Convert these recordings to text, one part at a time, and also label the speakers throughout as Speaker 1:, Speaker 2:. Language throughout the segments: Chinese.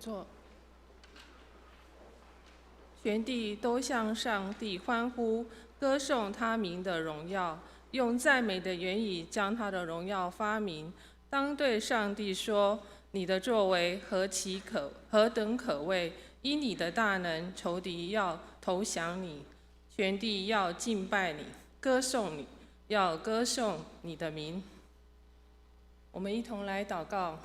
Speaker 1: 坐。全地都向上帝欢呼，歌颂他名的荣耀，用赞美的言语将他的荣耀发明。当对上帝说：你的作为何等可畏！因你的大能，仇敌要投降你，全地要敬拜你，歌颂你，要歌颂你的名。我们一同来祷告。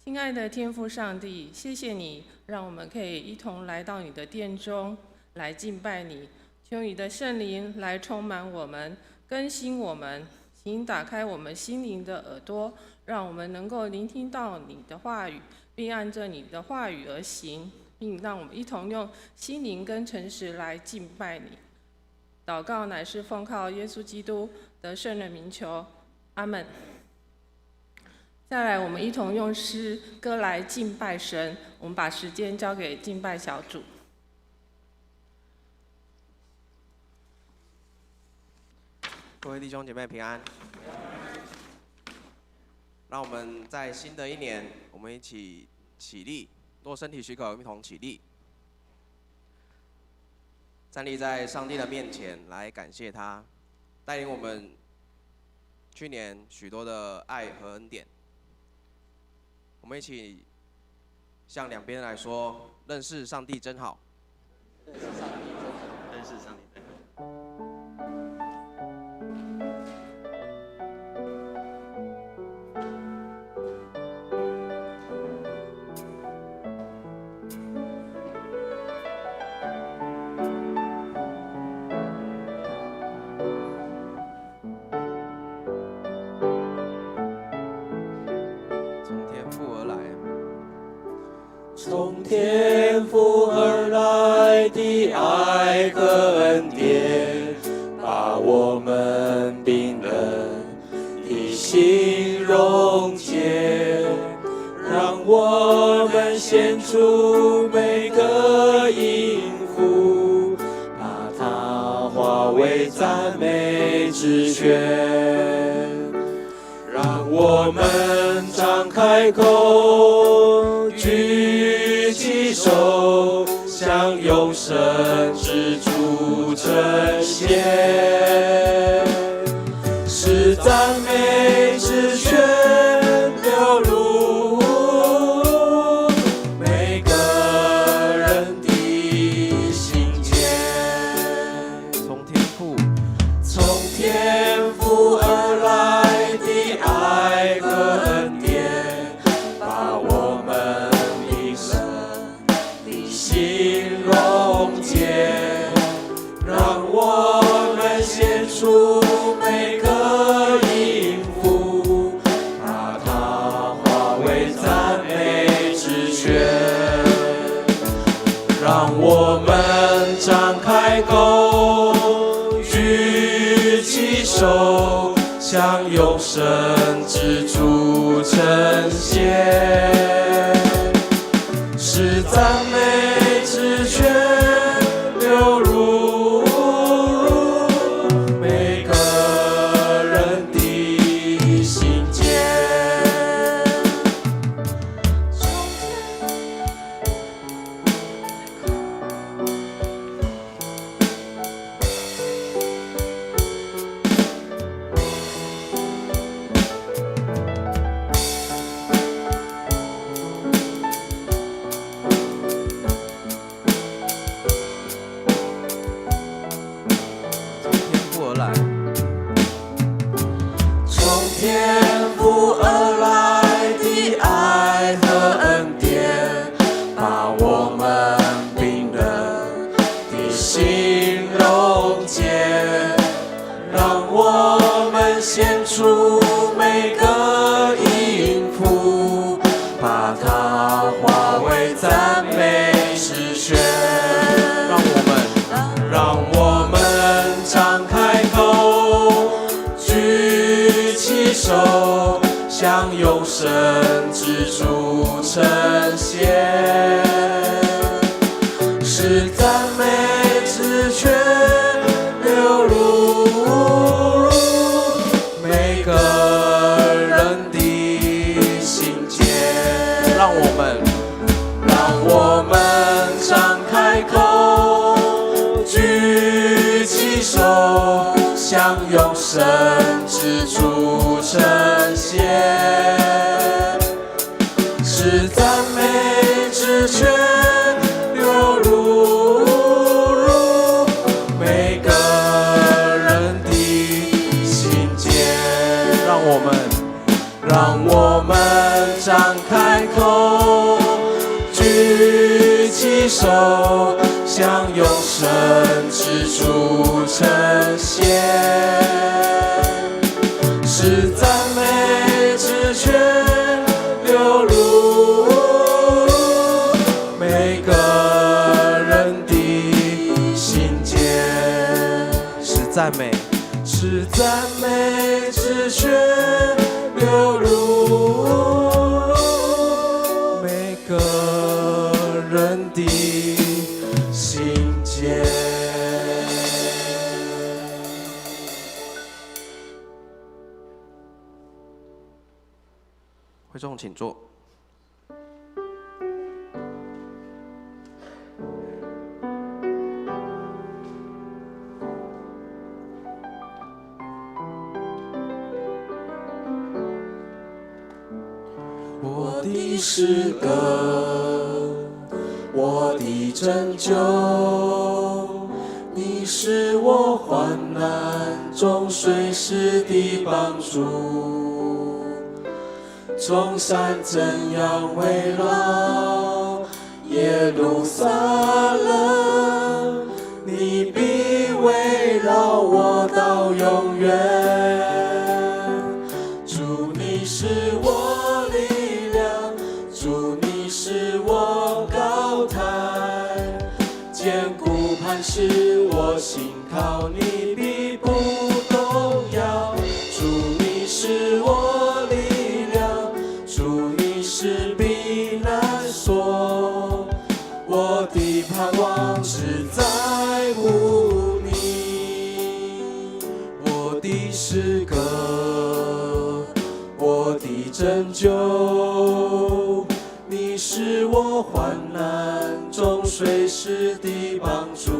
Speaker 1: 亲爱的天父上帝，谢谢你让我们可以一同来到你的殿中来敬拜你，求你的圣灵来充满我们，更新我们，请打开我们心灵的耳朵，让我们能够聆听到你的话语，并按着你的话语而行，并让我们一同用心灵跟诚实来敬拜你。祷告乃是奉靠耶稣基督的圣人名求，阿们。再来，我们一同用诗歌来敬拜神。我们把时间交给敬拜小组。
Speaker 2: 各位弟兄姐妹平安。让我们在新的一年，我们一起起立，若身体许可，一同起立，站立在上帝的面前，来感谢他带领我们去年许多的爱和恩典。我们一起向两边来说：认识上帝真好。认识上帝真好。认识上帝真好。
Speaker 3: 从天父而来的爱和恩典，把我们冰冷的心溶解，让我们献出每个音符，把它化为赞美之泉。让我们张开口，举起手，向永生之主称谢，使赞美之泉流入每个人的心间。
Speaker 2: 从天
Speaker 3: 父而来的爱和恩典，把我们一生的心溶解，让我们献出每个音符，把它化为赞美之泉。让我们张开口，举起手，向永生之主称谢，使赞美之泉流入每个人的心间。从天父而来的爱和恩典，把我们冰冷的心溶解，让我们献出每个音符，把它化为赞美之泉。让我们张开口，举起手，向永生之主称谢，使赞美之泉流入每个人的神之处呈现，是赞美之泉流入每个人的心间。让我们张开口，举起手，向永生之处呈现，是赞美之泉流入每个人的心间，是赞美之泉流入每个人的心间。
Speaker 2: 会众请坐。
Speaker 3: 我的诗歌，我的拯救，你是我患难中随时的帮助。众山怎样围绕耶路撒冷，你必围绕我到永远。主，你是我力量，主，你是我高台，坚固磐石，我信靠你必不动摇。主，你是我力量，主，你是避难所，我的盼望只在乎你。我的诗歌，我的拯救，你是我患难中随时的帮助。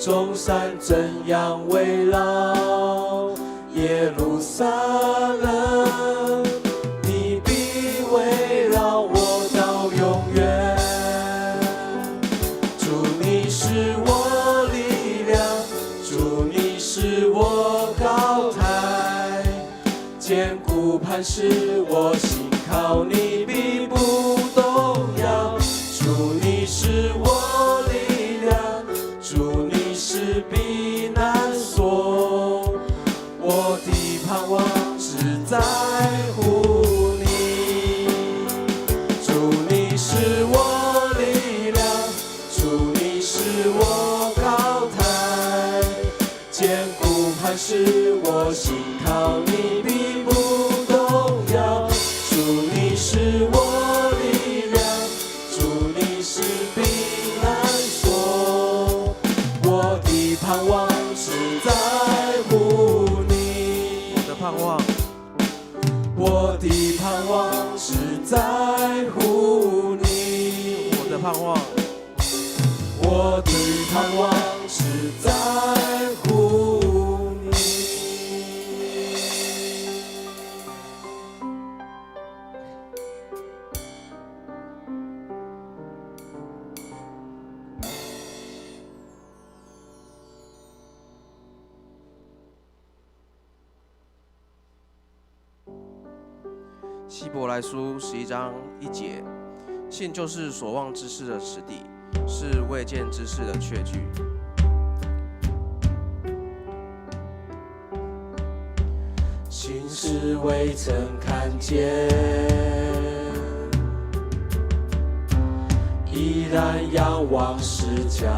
Speaker 3: 众山怎样围绕耶路撒冷，你必围绕我到永远。主，你是我力量，主，你是我高台，坚固磐石，我信靠你必不动摇。主，你是我力量，主，你是避难所，我的盼望只在乎你。主，你是我力量，主，你是我高台，坚固磐石，我信靠你必不动摇。主，你是我力量，主，你是避难所，我的盼望只在乎你。
Speaker 2: 我的盼望，
Speaker 3: 我的盼望只在乎你。
Speaker 2: 我的盼望，
Speaker 3: 我的盼望只在乎你。
Speaker 2: 希伯来书11章1节，信就是所望之事的实底，是未见之事的确据。
Speaker 3: 心是未曾看见，依然仰望释迦。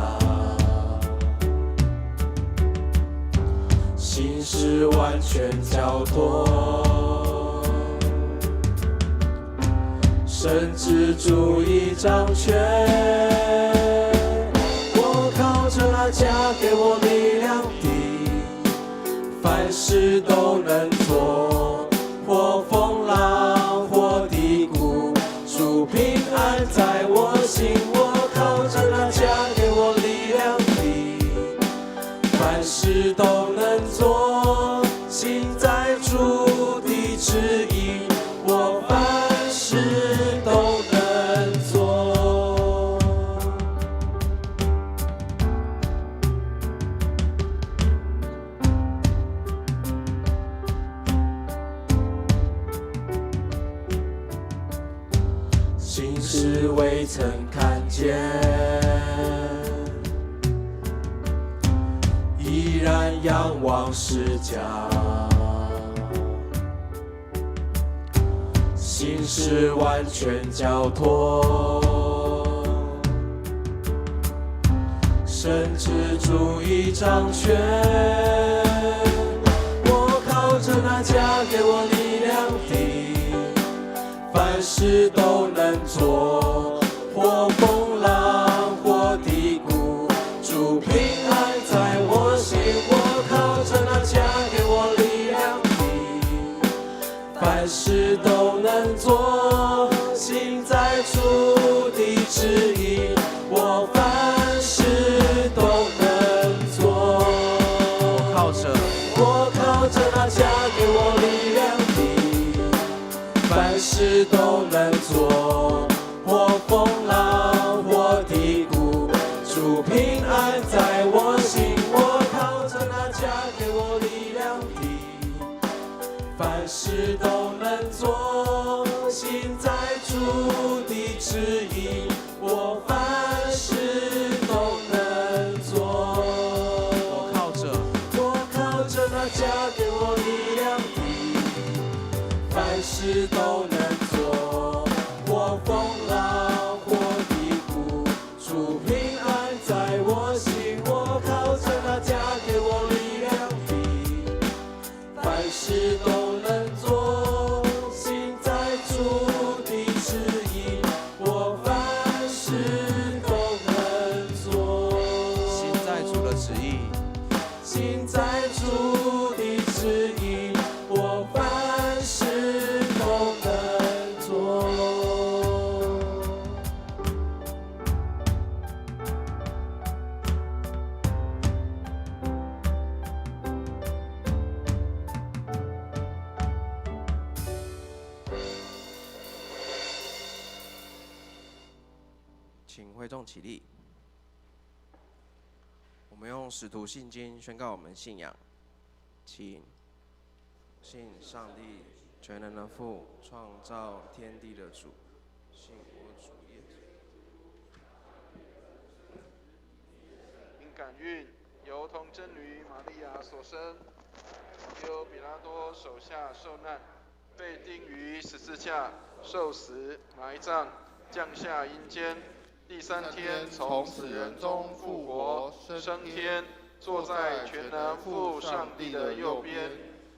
Speaker 3: 心是完全交托，神之主已掌权。我靠着那加给我力量的，凡事都能做，或风浪，或低谷，主平安在我心。我靠着那加给我力量的，凡事都能旨意，我凡事都能做。心事未曾看见，依然仰望视角。心事完全交托，神之主已掌权。我靠着那加给我力量的，凡事都能做，或风浪，或低谷，主平安在我心。我靠着那加给我力量的，凡事都能做，心在主的旨意，我凡事都能做。我靠着那加给我力量的，凡事都能做，或风浪，或低谷，主平安在我心。我靠着那加给我力量的，凡事都能做，心在主的旨意，我凡事都能做。我靠着那加给我力量的，凡事都能做，或风浪，或低谷，主平安在我心。我靠着那加给我力量的，凡事都能做，心在主的旨意，我凡事都能做。
Speaker 2: 心在主的旨意，
Speaker 3: 心在主的旨意，我凡事都能做。
Speaker 2: 请会众起立。我们用使徒信经宣告我们信仰。请信上帝全能的父，创造天地的主，信我主耶稣。
Speaker 4: 因感孕，由童贞女玛利亚所生，由比拉多手下受难，被钉于十字架，受死，埋葬，降下阴间。第三天从死人中复活，升天，坐在全能父上帝的右边，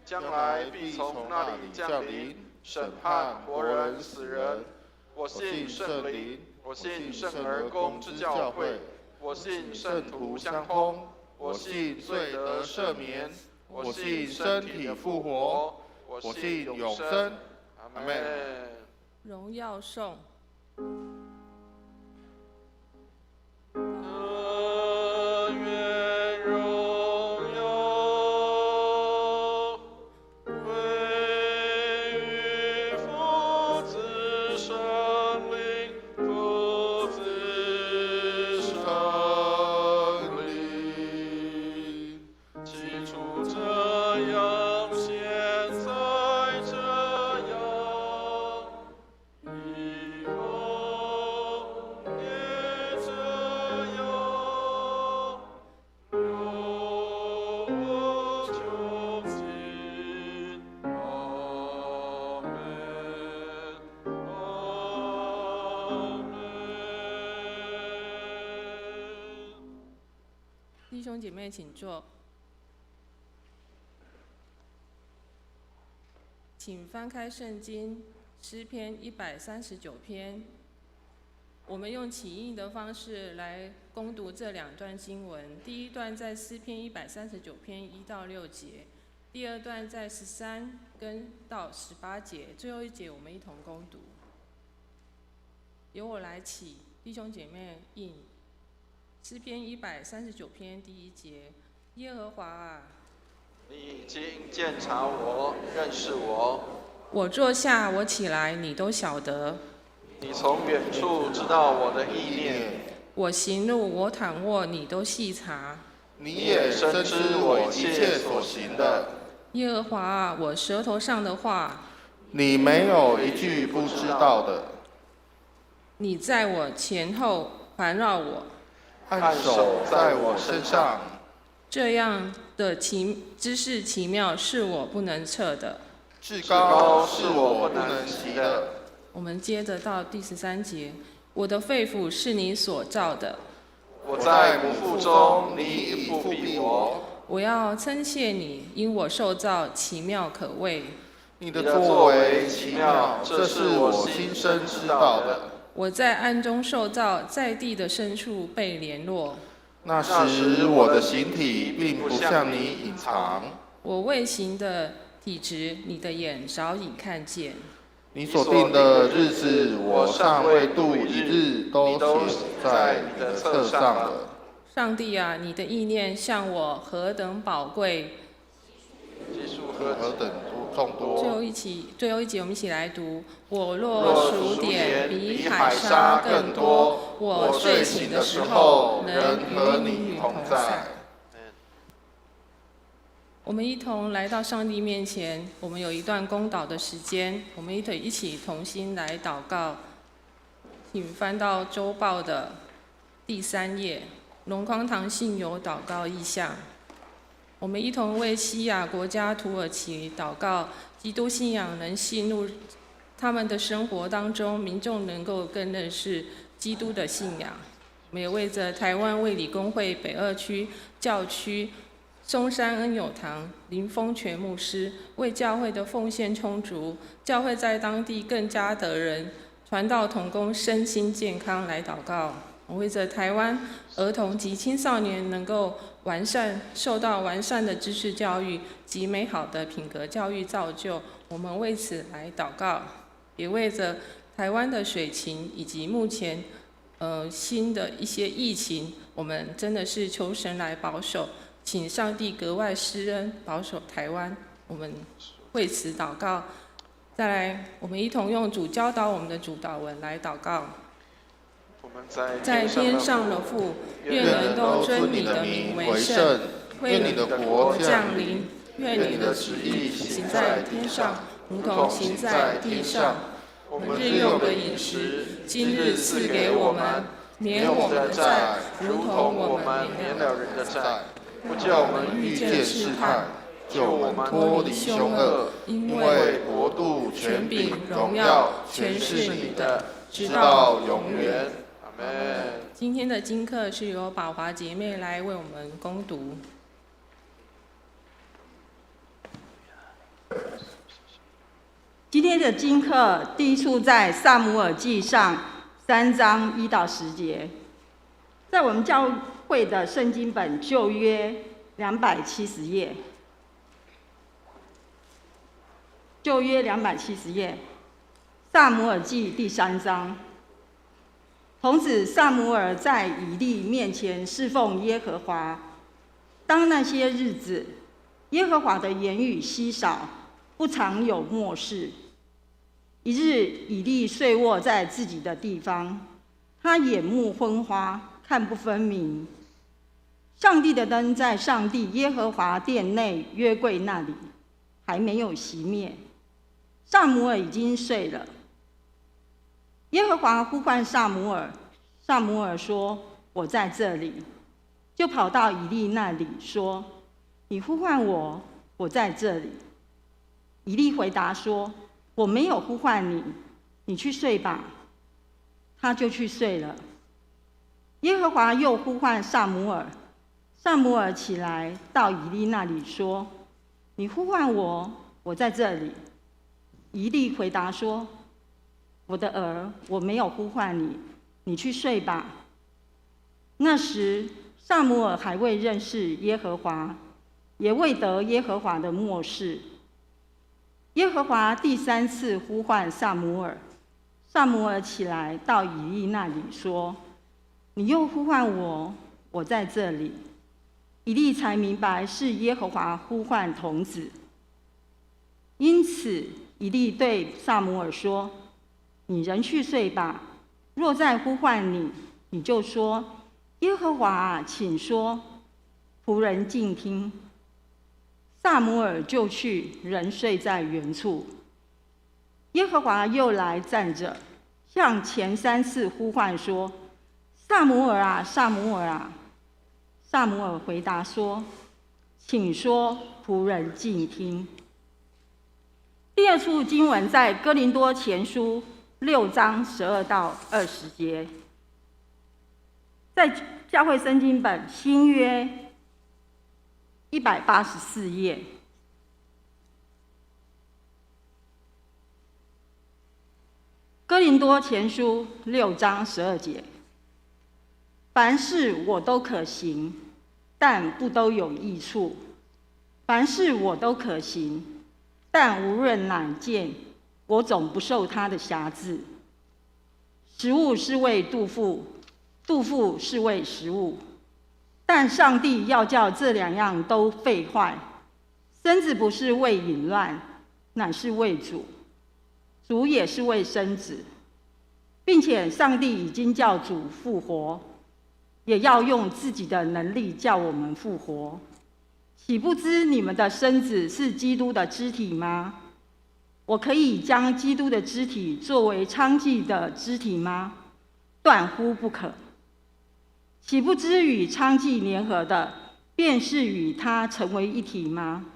Speaker 4: 将来必从那里降临，审判活人死人。我信圣灵，我信圣而公之教会，我信圣徒相通，我信罪得赦免，我信身体复活，我信永生。阿们。
Speaker 1: 荣耀颂。弟兄姐妹，请坐。请翻开圣经诗篇139篇。我们用起印的方式来攻读这两段经文。第一段在诗篇139篇1到6节，第二段在13到18节，最后一节我们一同攻读。由我来起，弟兄姐妹印。诗篇139篇第1节，耶和华啊，
Speaker 4: 你已经鉴察我，认识我，
Speaker 1: 我坐下，我起来，你都晓得。
Speaker 4: 你从远处知道我的意念，
Speaker 1: 我行路，我躺卧，你都细察。
Speaker 3: 你也深知我一切所行的。
Speaker 1: 耶和华啊，我舌头上的话，
Speaker 3: 你没有一句不知道的。
Speaker 1: 你在我前后环绕我，
Speaker 3: 按手在我身上。
Speaker 1: 这样的知识奇妙，是我不能测的。
Speaker 3: 至高是我不能及的。
Speaker 1: 我们接着到第13节，我的肺腑是你所造的。
Speaker 4: 我在母腹中，你已复庇我。
Speaker 1: 我要称谢你，因我受造奇妙可畏。
Speaker 3: 你的作为奇妙，这是我心生知道的。
Speaker 1: 我在暗中受造，在地的深处被联络。
Speaker 3: 那时我的形体并不向你隐藏。
Speaker 1: 我未行的体质，你的眼早已看见。
Speaker 3: 你所定的日子，我尚未度一日，都写在你的册上了。
Speaker 1: 上帝啊，你的意念向我何等宝贵，
Speaker 3: 何等众多。
Speaker 1: 最后一节，我们一起来读：我若数点，比海沙更多。我睡醒的时候，能和你同在。我们一同来到上帝面前，我们有一段公祷的时间，我们一起同心来祷告。请翻到周报的第3页，龙匡堂信友祷告意向。我们一同为西亚国家土耳其祷告，基督信仰能进入他们的生活当中，民众能够更认识基督的信仰。我们也为着台湾卫理公会北2区教区松山恩友堂林丰全牧师为教会的奉献充足，教会在当地更加得人，传道同工身心健康来祷告。我为着台湾儿童及青少年能够受到完善的知识教育及美好的品格教育造就，我们为此来祷告。也为着台湾的水情以及目前新的一些疫情，我们真的是求神来保守，请上帝格外施恩保守台湾，我们为此祷告。再来，我们一同用主教导我们的主祷文来祷告。
Speaker 4: 我们
Speaker 1: 在天上的父，愿人都尊你的名为圣，愿你的国降临，愿你的旨意行在天上，如同行在地上。我们日用的饮食，今日赐给我们，免我们的债，如同我们免了人的债，不叫我们遇见试探，救我们脱离凶恶。因为国度、权柄、荣耀，全是你的，直到永远。阿们。今天的经课是由宝华姐妹来为我们攻读。
Speaker 5: 今天的经课第一处在撒母耳记上3章1到10节，在我们教会的圣经本旧约270页，旧约270页，撒母耳记第3章。童子撒母耳在以利面前侍奉耶和华。当那些日子，耶和华的言语稀少，不常有默示。一日，以利睡卧在自己的地方，他眼目昏花，看不分明。上帝的灯在上帝耶和华殿内约柜那里，还没有熄灭。撒母耳已经睡了。耶和华呼唤撒母耳，撒母耳说：“我在这里。”就跑到以利那里说：“你呼唤我，我在这里。”以利回答说：“我没有呼唤你，你去睡吧。”他就去睡了。耶和华又呼唤撒母耳，撒母耳起来到以利那里说：“你呼唤我，我在这里。”以利回答说：“我的儿，我没有呼唤你，你去睡吧。”那时撒母耳还未认识耶和华，也未得耶和华的默示。耶和华第3次呼唤撒母耳，撒母耳起来到以利那里说：“你又呼唤我，我在这里。”以利才明白是耶和华呼唤童子。因此，以利对撒母耳说：“你仍去睡吧。若再呼唤你，你就说：耶和华啊，请说，仆人静听。”撒母耳就去，仍睡在原处。耶和华又来站着，向前3次呼唤说：“撒母耳啊，撒母耳啊！”撒母耳回答说：“请说，仆人静听。”第二处经文在哥林多前书6章12到20节，在教会圣经本新约184页。哥林多前书6章12节：凡事我都可行，但不都有益处；凡事我都可行，但无论哪一件，我总不受他的辖制。食物是为肚腹，肚腹是为食物，但上帝要叫这2样都废坏。身子不是为淫乱，乃是为主；主也是为身子，并且上帝已经叫主复活，也要用自己的能力叫我们复活。岂不知你们的身子是基督的肢体吗？我可以将基督的肢体作为娼妓的肢体吗？断乎不可。岂不知与娼妓联合的，便是与他成为一体吗？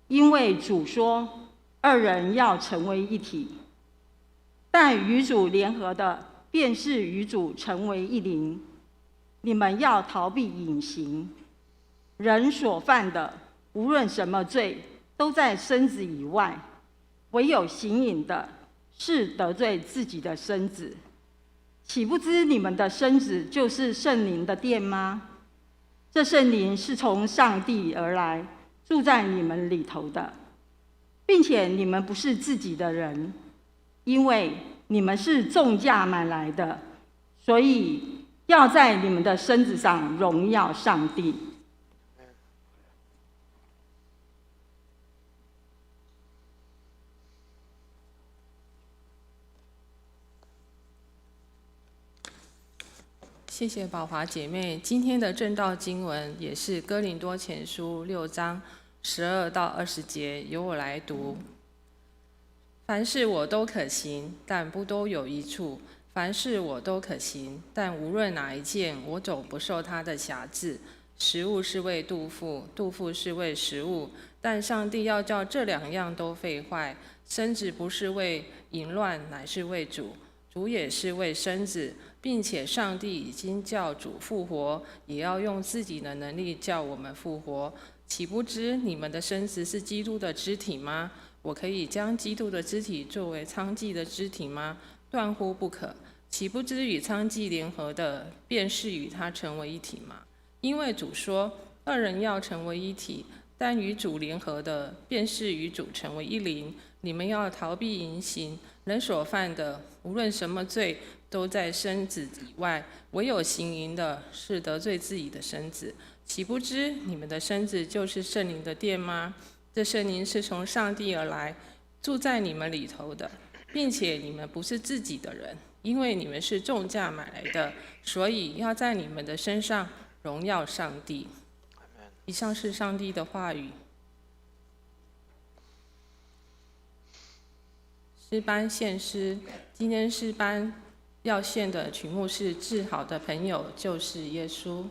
Speaker 5: 因为主说，2人要成为一体。但与主联合的，便是与主成为一灵。你们要逃避隐形。人所犯的，无论什么罪，都在身子以外；唯有行淫的，是得罪自己的身子。岂不知你们的身子就是圣灵的殿吗？这圣灵是从上帝而来，住在你们里头的，并且你们不是自己的人，因为你们是重价买来的，所以要在你们的身子上荣耀上帝。
Speaker 1: 谢谢宝华姐妹，今天的正道经文也是哥林多前书6章12到20节，由我来读。凡事我都可行，但不都有益处；凡事我都可行，但无论哪一件，我总不受它的辖制。食物是为肚腹，肚腹是为食物，但上帝要叫这2样都废坏。身子不是为淫乱，乃是为主；主也是为身子，并且上帝已经叫主复活，也要用自己的能力叫我们复活。岂不知你们的身子是基督的肢体吗？我可以将基督的肢体作为娼妓的肢体吗？断乎不可。岂不知与娼妓联合的，便是与他成为一体吗？因为主说，2人要成为一体，但与主联合的，便是与主成为一灵。你们要逃避淫行，人所犯的，无论什么罪，都在身子以外；唯有行淫的，是得罪自己的身子。岂不知你们的身子就是圣灵的殿吗？这圣灵是从上帝而来，住在你们里头的，并且你们不是自己的人，因为你们是重价买来的，所以要在你们的身上荣耀上帝。以上是上帝的话语。诗班献诗，今天诗班要献的曲目是《至好的朋友就是耶稣》。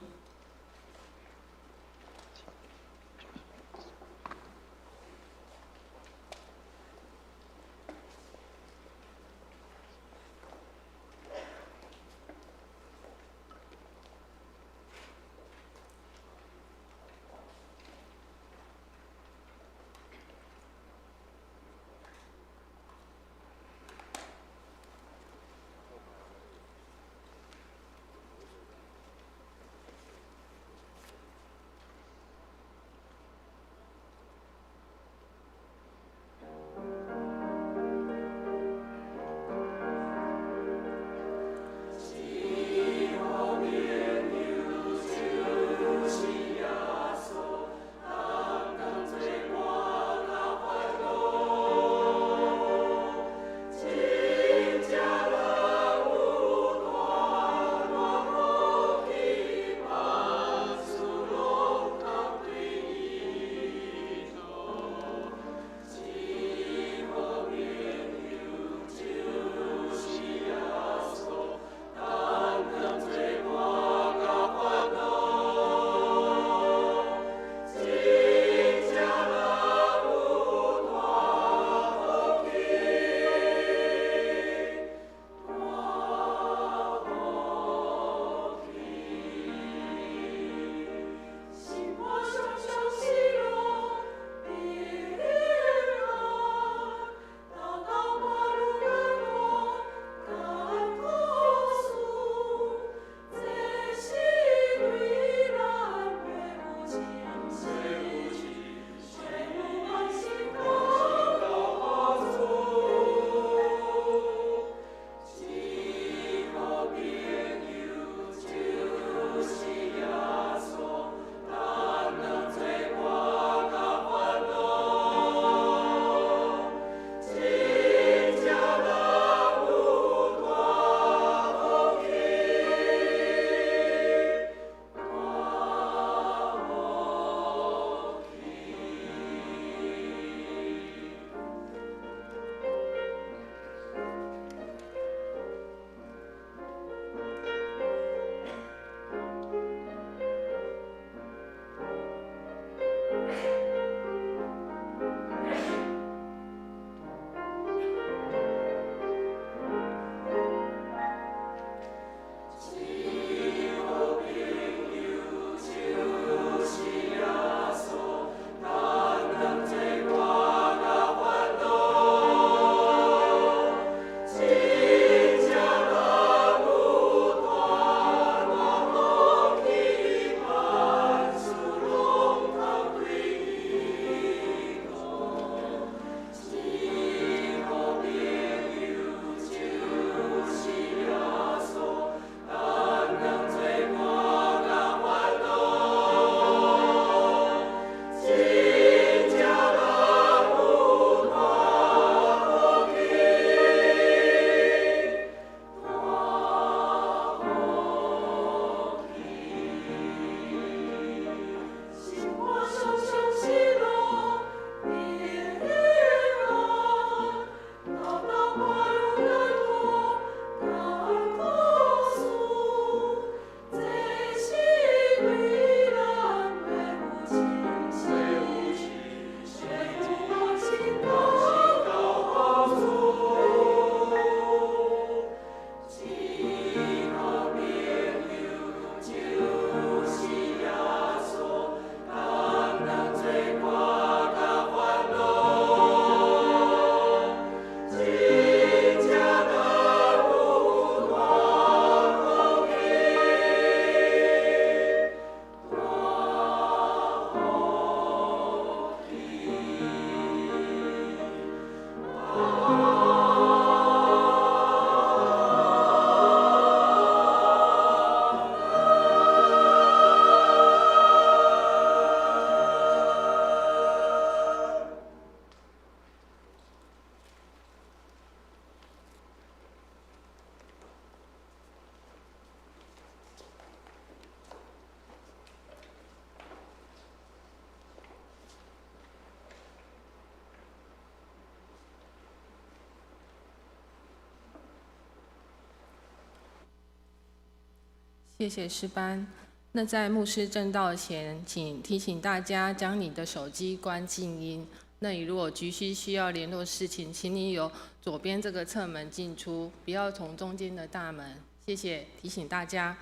Speaker 1: 谢谢诗班。那在牧师正道前，请提醒大家将你的手机关静音。那你如果急需要联络事情，请你由左边这个侧门进出，不要从中间的大门。谢谢提醒大家。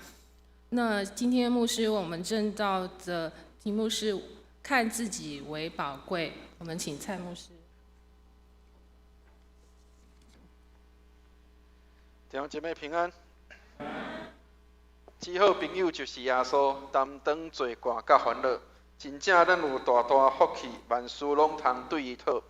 Speaker 1: 那今天牧师我们正道的题目是看自己为宝贵，我们请蔡牧师。
Speaker 4: 弟兄姐妹平安。只好朋友就是耶稣，担当罪过甲烦恼，真正咱有大大福气，万事拢通对伊讨。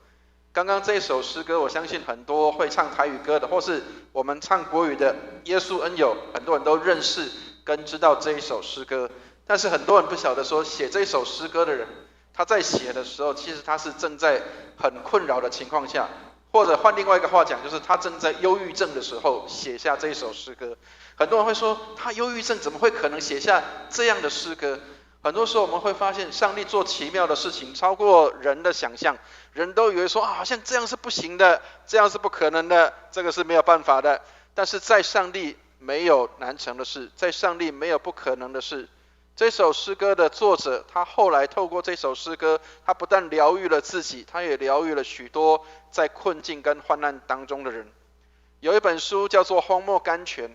Speaker 4: 刚刚这首诗歌，我相信很多会唱台语歌的，或是我们唱国语的《耶稣恩友》，很多人都认识跟知道这一首诗歌。但是很多人不晓得说，写这首诗歌的人，他在写的时候，其实他是正在很困扰的情况下，或者换另外一个话讲，就是他正在忧郁症的时候写下这一首诗歌。很多人会说，他忧郁症怎么会可能写下这样的诗歌？很多时候我们会发现，上帝做奇妙的事情超过人的想象。人都以为说好像这样是不行的，这样是不可能的，这个是没有办法的。但是在上帝没有难成的事，在上帝没有不可能的事。这首诗歌的作者，他后来透过这首诗歌，他不但疗愈了自己，他也疗愈了许多在困境跟患难当中的人。有一本书叫做《荒漠甘泉》，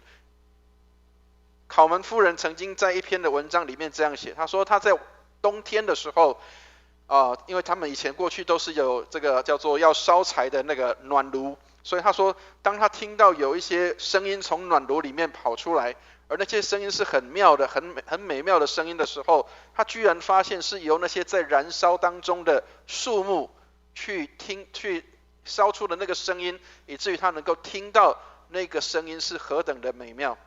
Speaker 4: 考门夫人曾经在一篇的文章里面这样写，他说他在冬天的时候，因为他们以前过去都是有这个叫做要烧柴的那个暖炉，所以他说，当他听到有一些声音从暖炉里面跑出来，而那些声音是很妙的、很美妙的声音的时候，他居然发现是由那些在燃烧当中的树木去烧出的那个声音，以至于他能够听到那个声音是何等的美妙。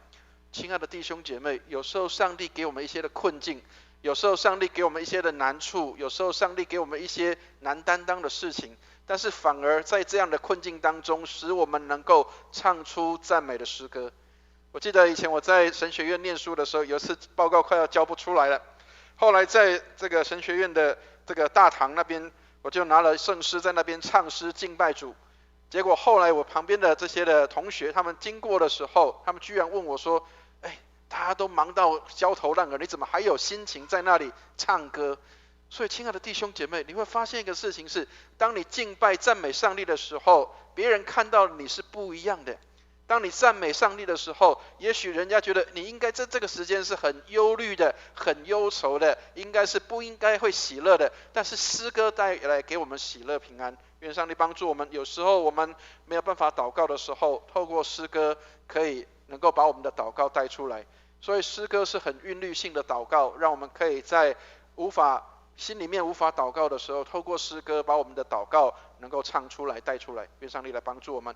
Speaker 4: 亲爱的弟兄姐妹，有时候上帝给我们一些的困境，有时候上帝给我们一些的难处，有时候上帝给我们一些难担当的事情，但是反而在这样的困境当中，使我们能够唱出赞美的诗歌。我记得以前我在神学院念书的时候，有一次报告快要交不出来了，后来在这个神学院的这个大堂那边，我就拿了圣诗在那边唱诗敬拜主。结果后来我旁边的这些的同学，他们经过的时候，他们居然问我说，大家都忙到焦头烂额，你怎么还有心情在那里唱歌？所以亲爱的弟兄姐妹，你会发现一个事情是，当你敬拜赞美上帝的时候，别人看到你是不一样的。当你赞美上帝的时候，也许人家觉得你应该在这个时间是很忧虑的、很忧愁的，应该是不应该会喜乐的。但是诗歌带来给我们喜乐平安。愿上帝帮助我们，有时候我们没有办法祷告的时候，透过诗歌可以能够把我们的祷告带出来。所以诗歌是很韵律性的祷告，让我们可以在心里面无法祷告的时候，透过诗歌把我们的祷告能够唱出来、带出来。愿上帝来帮助我们。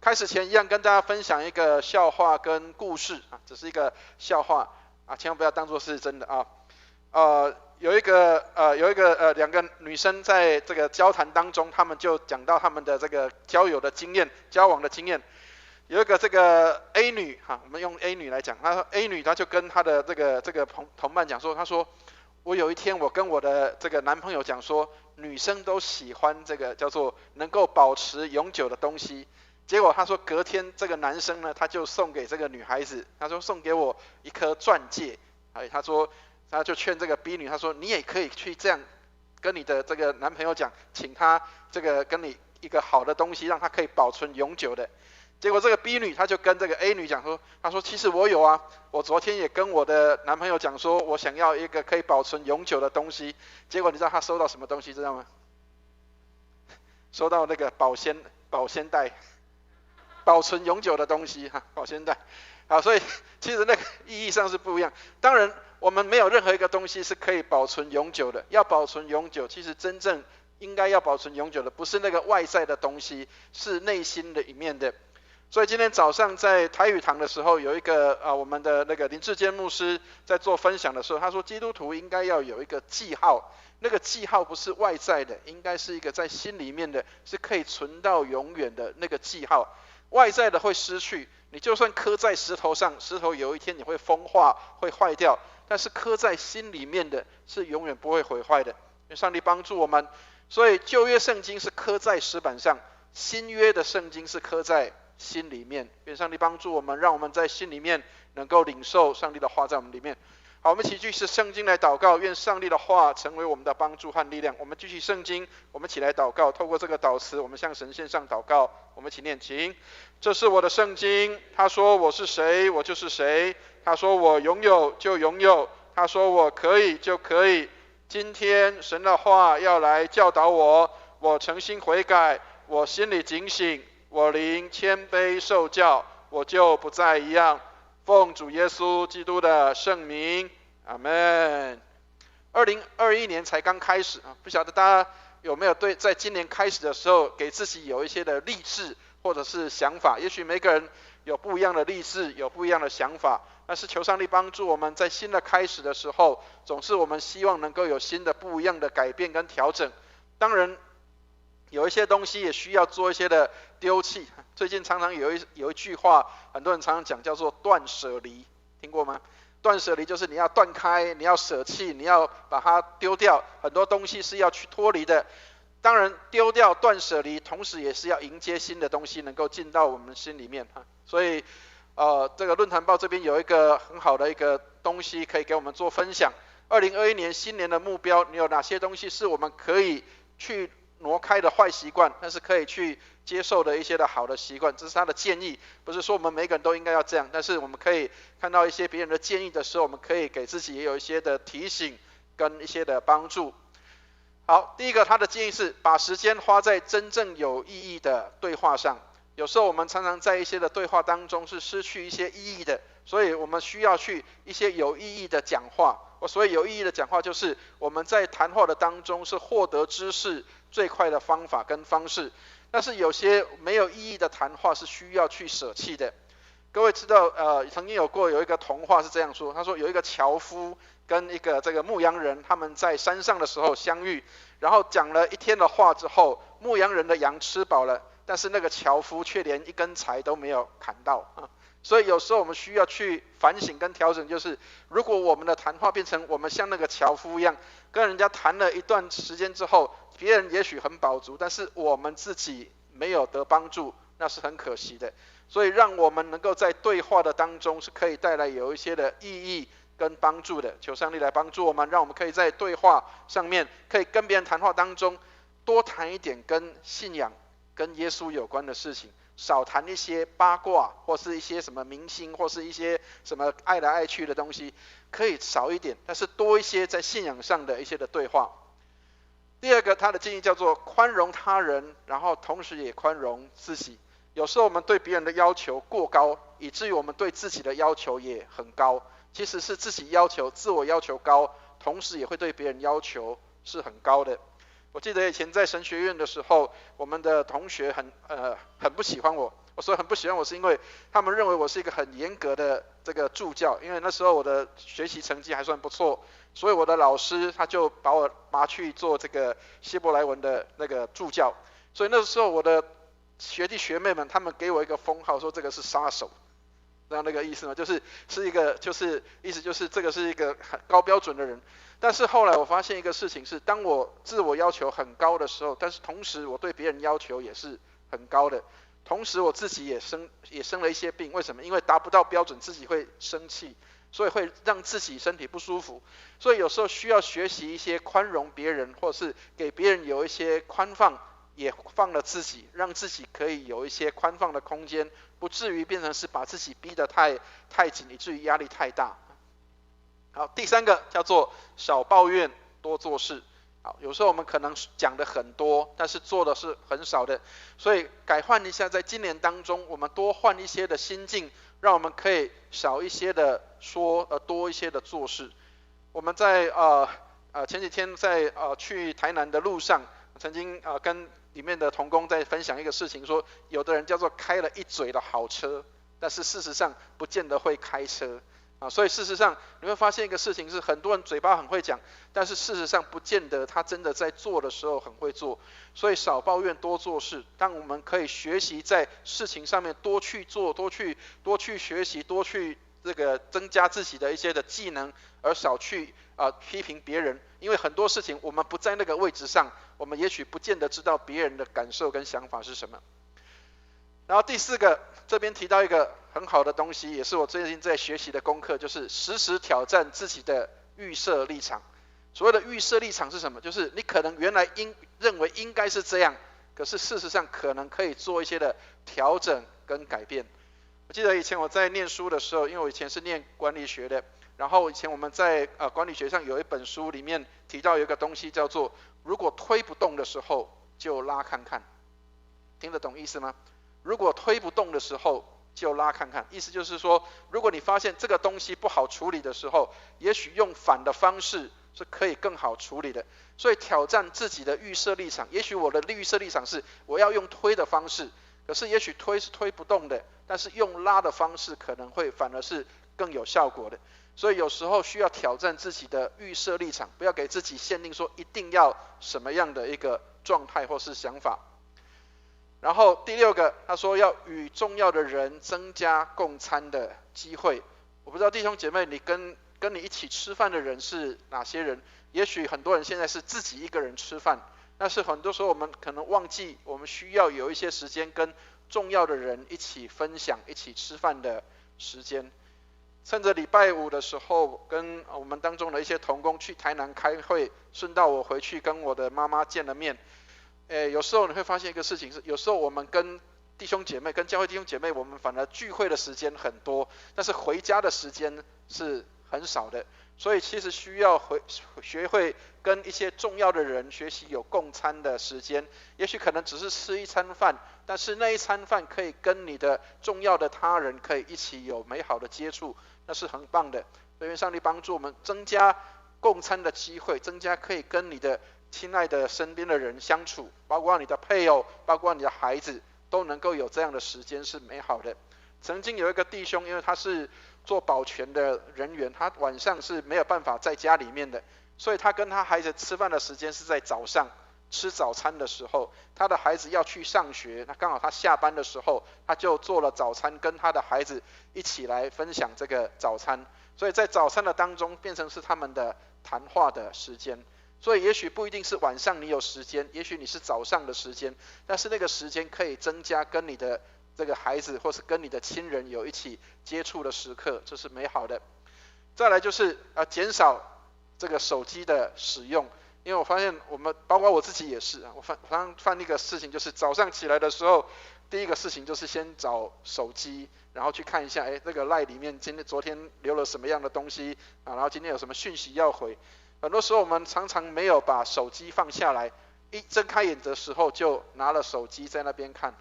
Speaker 4: 开始前一样跟大家分享一个笑话跟故事啊，只是一个笑话啊，千万不要当作是真的啊。有一个两个女生在这个交谈当中，他们就讲到他们的这个交友的经验、交往的经验。有一个这个 A 女我们用 A 女来讲，她说 A 女她就跟她的这个同伴讲说，她说我有一天我跟我的这个男朋友讲说，女生都喜欢这个叫做能够保持永久的东西。结果他说隔天这个男生呢，他就送给这个女孩子，他说送给我一颗钻戒。他说他就劝这个 B 女，他说你也可以去这样跟你的这个男朋友讲，请他这个跟你一个好的东西，让他可以保存永久的。结果这个 B 女她就跟这个 A 女讲说，她说其实我有啊，我昨天也跟我的男朋友讲说，我想要一个可以保存永久的东西。结果你知道她收到什么东西知道吗？收到那个保鲜袋，保存永久的东西保鲜袋。所以其实那个意义上是不一样。当然我们没有任何一个东西是可以保存永久的，要保存永久，其实真正应该要保存永久的不是那个外在的东西，是内心的一面的。所以今天早上在台语堂的时候，有一个我们的那个林志坚牧师在做分享的时候，他说基督徒应该要有一个记号，那个记号不是外在的，应该是一个在心里面的，是可以存到永远的那个记号。外在的会失去，你就算刻在石头上，石头有一天你会风化会坏掉，但是刻在心里面的是永远不会毁坏的。愿上帝帮助我们。所以旧约圣经是刻在石板上，新约的圣经是刻在心里面。愿上帝帮助我们，让我们在心里面能够领受上帝的话在我们里面。好，我们一起继续圣经来祷告，愿上帝的话成为我们的帮助和力量。我们继续圣经，我们一起来祷告，透过这个祷词，我们向神献上祷告。我们一起念经：这是我的圣经，他说我是谁，我就是谁；他说我拥有就拥有，他说我可以就可以。今天神的话要来教导我，我诚心悔改，我心里警醒，我灵谦卑受教，我就不再一样。奉主耶稣基督的圣名，阿们。2021年才刚开始啊，不晓得大家有没有在今年开始的时候，给自己有一些的励志或者是想法？也许每个人有不一样的励志，有不一样的想法，但是求上帝帮助我们在新的开始的时候，总是我们希望能够有新的不一样的改变跟调整。当然，有一些东西也需要做一些的丢弃。最近常常有一句话，很多人常常讲，叫做断舍离，听过吗？断舍离就是你要断开，你要舍弃，你要把它丢掉，很多东西是要去脱离的。当然丢掉断舍离，同时也是要迎接新的东西能够进到我们心里面。所以这个论坛报这边有一个很好的一个东西可以给我们做分享。2021年新年的目标，你有哪些东西是我们可以去挪开的坏习惯，但是可以去接受的一些的好的习惯？这是他的建议，不是说我们每个人都应该要这样，但是我们可以看到一些别人的建议的时候，我们可以给自己也有一些的提醒跟一些的帮助。好，第一个他的建议是把时间花在真正有意义的对话上。有时候我们常常在一些的对话当中是失去一些意义的，所以我们需要去一些有意义的讲话。所以有意义的讲话就是我们在谈话的当中是获得知识最快的方法跟方式。但是有些没有意义的谈话是需要去舍弃的。各位知道曾经有一个童话是这样说，他说有一个樵夫跟一个这个牧羊人，他们在山上的时候相遇，然后讲了一天的话之后，牧羊人的羊吃饱了，但是那个樵夫却连一根柴都没有砍到啊。所以有时候我们需要去反省跟调整，就是如果我们的谈话变成我们像那个樵夫一样，跟人家谈了一段时间之后，别人也许很饱足，但是我们自己没有得帮助，那是很可惜的。所以让我们能够在对话的当中是可以带来有一些的意义跟帮助的。求上帝来帮助我们，让我们可以在对话上面，可以跟别人谈话当中多谈一点跟信仰跟耶稣有关的事情，少谈一些八卦或是一些什么明星或是一些什么爱来爱去的东西，可以少一点，但是多一些在信仰上的一些的对话。第二个他的建议叫做宽容他人，然后同时也宽容自己。有时候我们对别人的要求过高，以至于我们对自己的要求也很高。其实是自己自我要求高，同时也会对别人要求是很高的。我记得以前在神学院的时候，我们的同学很不喜欢我。我说很不喜欢我是因为他们认为我是一个很严格的这个助教，因为那时候我的学习成绩还算不错，所以我的老师他就把我拔去做这个希伯来文的那个助教。所以那时候我的学弟学妹们他们给我一个封号，说这个是杀手，知道那个意思吗？意思就是这个是一个很高标准的人。但是后来我发现一个事情是，当我自我要求很高的时候，但是同时我对别人要求也是很高的，同时我自己也生了一些病。为什么？因为达不到标准，自己会生气，所以会让自己身体不舒服。所以有时候需要学习一些宽容别人，或是给别人有一些宽放，也放了自己，让自己可以有一些宽放的空间，不至于变成是把自己逼得太紧，以至于压力太大。好，第三个叫做少抱怨多做事。好，有时候我们可能讲的很多，但是做的是很少的，所以改换一下，在今年当中我们多换一些的心境，让我们可以少一些的说，多一些的做事。我们在前几天在去台南的路上，曾经跟里面的同工在分享一个事情，说有的人叫做开了一嘴的好车，但是事实上不见得会开车。所以事实上你会发现一个事情是，很多人嘴巴很会讲，但是事实上不见得他真的在做的时候很会做。所以少抱怨多做事，当我们可以学习在事情上面多去做，多去学习，多去这个增加自己的一些的技能，而少去批评别人。因为很多事情我们不在那个位置上，我们也许不见得知道别人的感受跟想法是什么。然后第4个，这边提到一个很好的东西，也是我最近在学习的功课，就是时时挑战自己的预设立场。所谓的预设立场是什么？就是你可能原来认为应该是这样，可是事实上可能可以做一些的调整跟改变。我记得以前我在念书的时候，因为我以前是念管理学的，然后以前我们在管理学上有一本书里面提到有一个东西叫做如果推不动的时候就拉看看，听得懂意思吗？如果推不动的时候就拉看看，意思就是说，如果你发现这个东西不好处理的时候，也许用反的方式是可以更好处理的。所以挑战自己的预设立场，也许我的预设立场是我要用推的方式，可是也许推是推不动的，但是用拉的方式可能会反而是更有效果的。所以有时候需要挑战自己的预设立场，不要给自己限定说一定要什么样的一个状态或是想法。然后第6个，他说要与重要的人增加共餐的机会。我不知道弟兄姐妹，你跟你一起吃饭的人是哪些人？也许很多人现在是自己一个人吃饭，但是很多时候我们可能忘记，我们需要有一些时间跟重要的人一起分享、一起吃饭的时间。趁着礼拜5的时候，跟我们当中的一些同工去台南开会，顺道我回去跟我的妈妈见了面。有时候你会发现一个事情是，有时候我们跟弟兄姐妹、跟教会弟兄姐妹，我们反而聚会的时间很多，但是回家的时间是很少的。所以其实需要学会跟一些重要的人学习有共餐的时间，也许可能只是吃一餐饭，但是那一餐饭可以跟你的重要的他人可以一起有美好的接触，那是很棒的。所以愿上帝帮助我们增加共餐的机会，增加可以跟你的亲爱的身边的人相处，包括你的配偶，包括你的孩子，都能够有这样的时间是美好的。曾经有一个弟兄，因为他是做保全的人员，他晚上是没有办法在家里面的，所以他跟他孩子吃饭的时间是在早上吃早餐的时候，他的孩子要去上学，那刚好他下班的时候，他就做了早餐，跟他的孩子一起来分享这个早餐，所以在早餐的当中变成是他们的谈话的时间。所以也许不一定是晚上你有时间，也许你是早上的时间，但是那个时间可以增加跟你的这个孩子或是跟你的亲人有一起接触的时刻，这是美好的。再来就是减少这个手机的使用，因为我发现我们包括我自己也是，我犯一个事情，就是早上起来的时候，第一个事情就是先找手机，然后去看一下，这个 LINE 里面昨天留了什么样的东西然后今天有什么讯息要回。很多时候我们常常没有把手机放下来，一睁开眼的时候就拿了手机在那边看，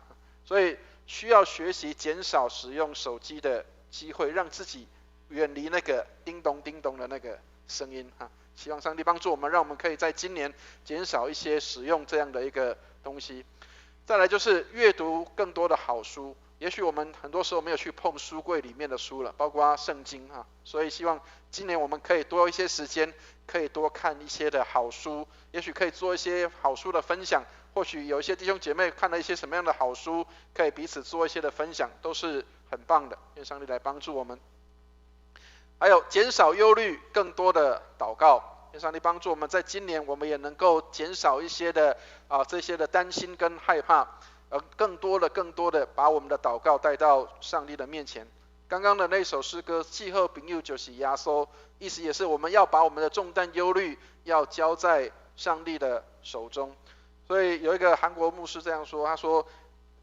Speaker 4: 所以需要学习减少使用手机的机会，让自己远离那个叮咚叮咚的那个声音希望上帝帮助我们，让我们可以在今年减少一些使用这样的一个东西。再来就是阅读更多的好书，也许我们很多时候没有去碰书柜里面的书了，包括圣经所以希望今年我们可以多一些时间，可以多看一些的好书，也许可以做一些好书的分享，或许有一些弟兄姐妹看了一些什么样的好书，可以彼此做一些的分享，都是很棒的。愿上帝来帮助我们。还有减少忧虑，更多的祷告。愿上帝帮助我们，在今年我们也能够减少一些的这些的担心跟害怕，更多的把我们的祷告带到上帝的面前。刚刚的那首诗歌气候朋友就是压缩，意思也是我们要把我们的重担忧虑要交在上帝的手中。所以有一个韩国牧师这样说，他说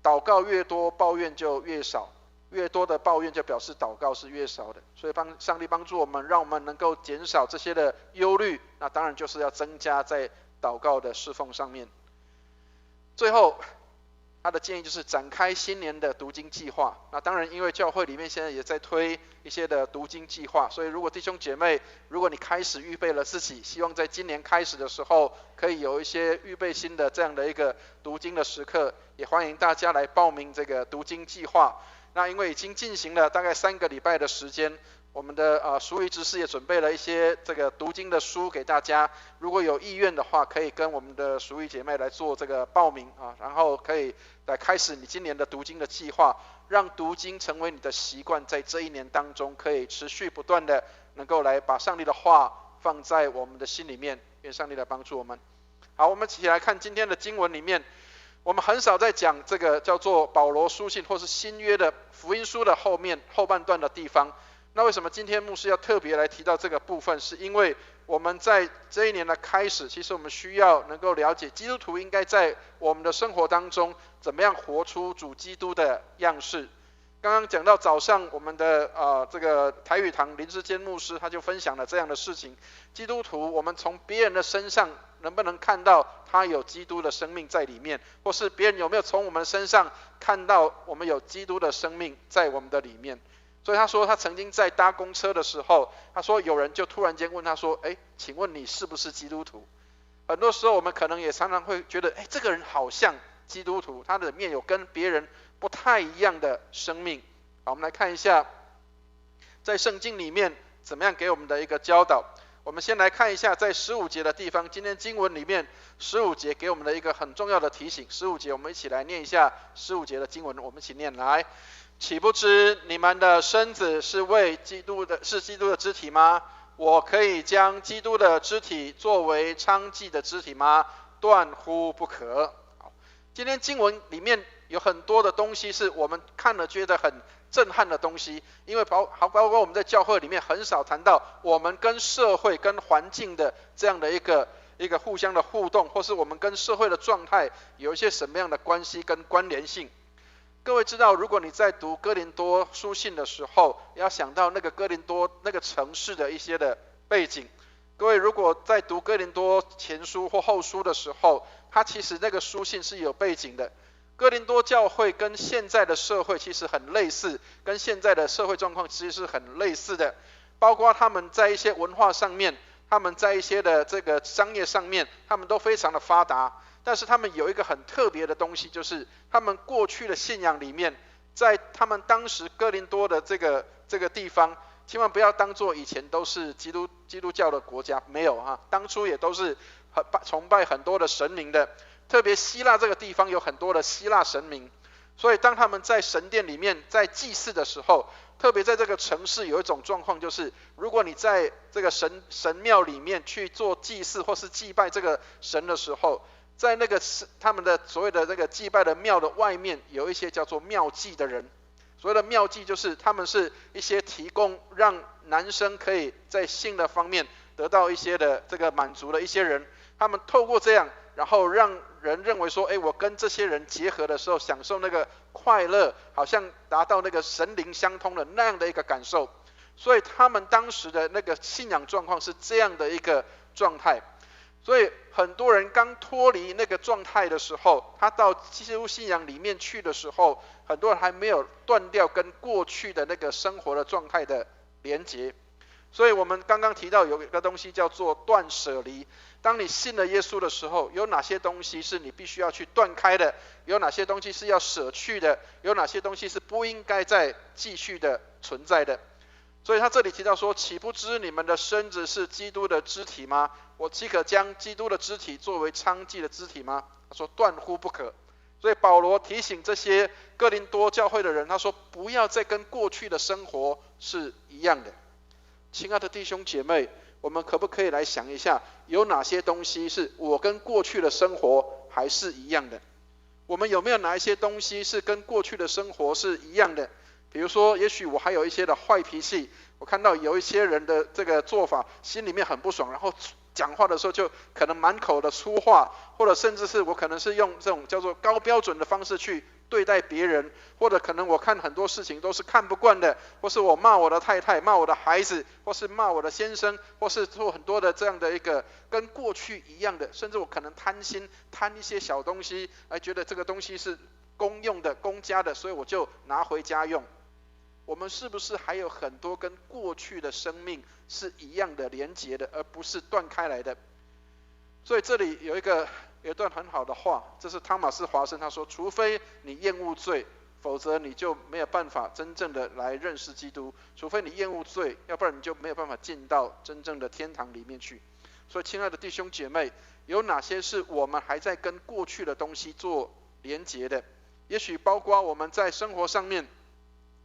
Speaker 4: 祷告越多抱怨就越少，越多的抱怨就表示祷告是越少的。所以上帝帮助我们，让我们能够减少这些的忧虑，那当然就是要增加在祷告的侍奉上面。最后他的建议就是展开新年的读经计划。那当然因为教会里面现在也在推一些的读经计划，所以如果弟兄姐妹，如果你开始预备了自己，希望在今年开始的时候可以有一些预备新的这样的一个读经的时刻，也欢迎大家来报名这个读经计划。那因为已经进行了大概3个礼拜的时间，我们的淑仪执事也准备了一些这个读经的书给大家，如果有意愿的话，可以跟我们的淑仪姐妹来做这个报名然后可以来开始你今年的读经的计划，让读经成为你的习惯，在这一年当中可以持续不断的能够来把上帝的话放在我们的心里面。愿上帝来帮助我们。好，我们一起来看今天的经文里面，我们很少在讲这个叫做保罗书信或是新约的福音书的后半段的地方。那为什么今天牧师要特别来提到这个部分？是因为我们在这一年的开始，其实我们需要能够了解基督徒应该在我们的生活当中怎么样活出主基督的样式。刚刚讲到早上我们的这个台语堂林志坚牧师他就分享了这样的事情，基督徒我们从别人的身上能不能看到他有基督的生命在里面，或是别人有没有从我们身上看到我们有基督的生命在我们的里面。所以他说他曾经在搭公车的时候，他说有人就突然间问他说，请问你是不是基督徒？很多时候我们可能也常常会觉得，这个人好像基督徒，他的里面有跟别人不太一样的生命。好，我们来看一下在圣经里面怎么样给我们的一个教导。我们先来看一下在15节的地方，今天经文里面15节给我们的一个很重要的提醒。15节我们一起来念一下15节的经文，我们一起念来。岂不知你们的身子是基督的肢体吗？我可以将基督的肢体作为娼妓的肢体吗？断乎不可。好，今天经文里面有很多的东西是我们看了觉得很震撼的东西，因为包括我们在教会里面很少谈到我们跟社会跟环境的这样的一个互相的互动，或是我们跟社会的状态有一些什么样的关系跟关联性。各位知道，如果你在读哥林多书信的时候，要想到那个哥林多那个城市的一些的背景。各位如果在读哥林多前书或后书的时候，它其实那个书信是有背景的。哥林多教会跟现在的社会其实很类似，跟现在的社会状况其实是很类似的，包括他们在一些文化上面，他们在一些的这个商业上面，他们都非常的发达。但是他们有一个很特别的东西，就是他们过去的信仰里面，在他们当时哥林多的这个地方，千万不要当作以前都是基督教的国家，没有啊，当初也都是崇拜很多的神明的，特别希腊这个地方有很多的希腊神明，所以当他们在神殿里面在祭祀的时候，特别在这个城市有一种状况，就是如果你在这个神庙里面去做祭祀或是祭拜这个神的时候，在那个他们的所谓的这个祭拜的庙的外面，有一些叫做庙妓的人。所谓的庙妓就是他们是一些提供让男生可以在性的方面得到一些的这个满足的一些人，他们透过这样，然后让人认为说，我跟这些人结合的时候，享受那个快乐，好像达到那个神灵相通的那样的一个感受。所以他们当时的那个信仰状况是这样的一个状态。所以很多人刚脱离那个状态的时候，他到基督信仰里面去的时候，很多人还没有断掉跟过去的那个生活的状态的连结。所以我们刚刚提到有一个东西叫做断舍离。当你信了耶稣的时候，有哪些东西是你必须要去断开的？有哪些东西是要舍去的？有哪些东西是不应该再继续的存在的？所以他这里提到说，岂不知你们的身子是基督的肢体吗？我岂可将基督的肢体作为娼妓的肢体吗？他说断乎不可。所以保罗提醒这些哥林多教会的人，他说不要再跟过去的生活是一样的。亲爱的弟兄姐妹，我们可不可以来想一下，有哪些东西是我跟过去的生活还是一样的？我们有没有哪一些东西是跟过去的生活是一样的？比如说也许我还有一些的坏脾气，我看到有一些人的这个做法心里面很不爽，然后讲话的时候就可能满口的粗话，或者甚至是我可能是用这种叫做高标准的方式去对待别人，或者可能我看很多事情都是看不惯的，或是我骂我的太太，骂我的孩子，或是骂我的先生，或是做很多的这样的一个跟过去一样的，甚至我可能贪心，贪一些小东西，觉得这个东西是公用的公家的，所以我就拿回家用。我们是不是还有很多跟过去的生命是一样的连结的，而不是断开来的？所以这里有一段很好的话，这是汤马斯华生他说，除非你厌恶罪，否则你就没有办法真正的来认识基督。除非你厌恶罪，要不然你就没有办法进到真正的天堂里面去。所以亲爱的弟兄姐妹，有哪些是我们还在跟过去的东西做连结的？也许包括我们在生活上面，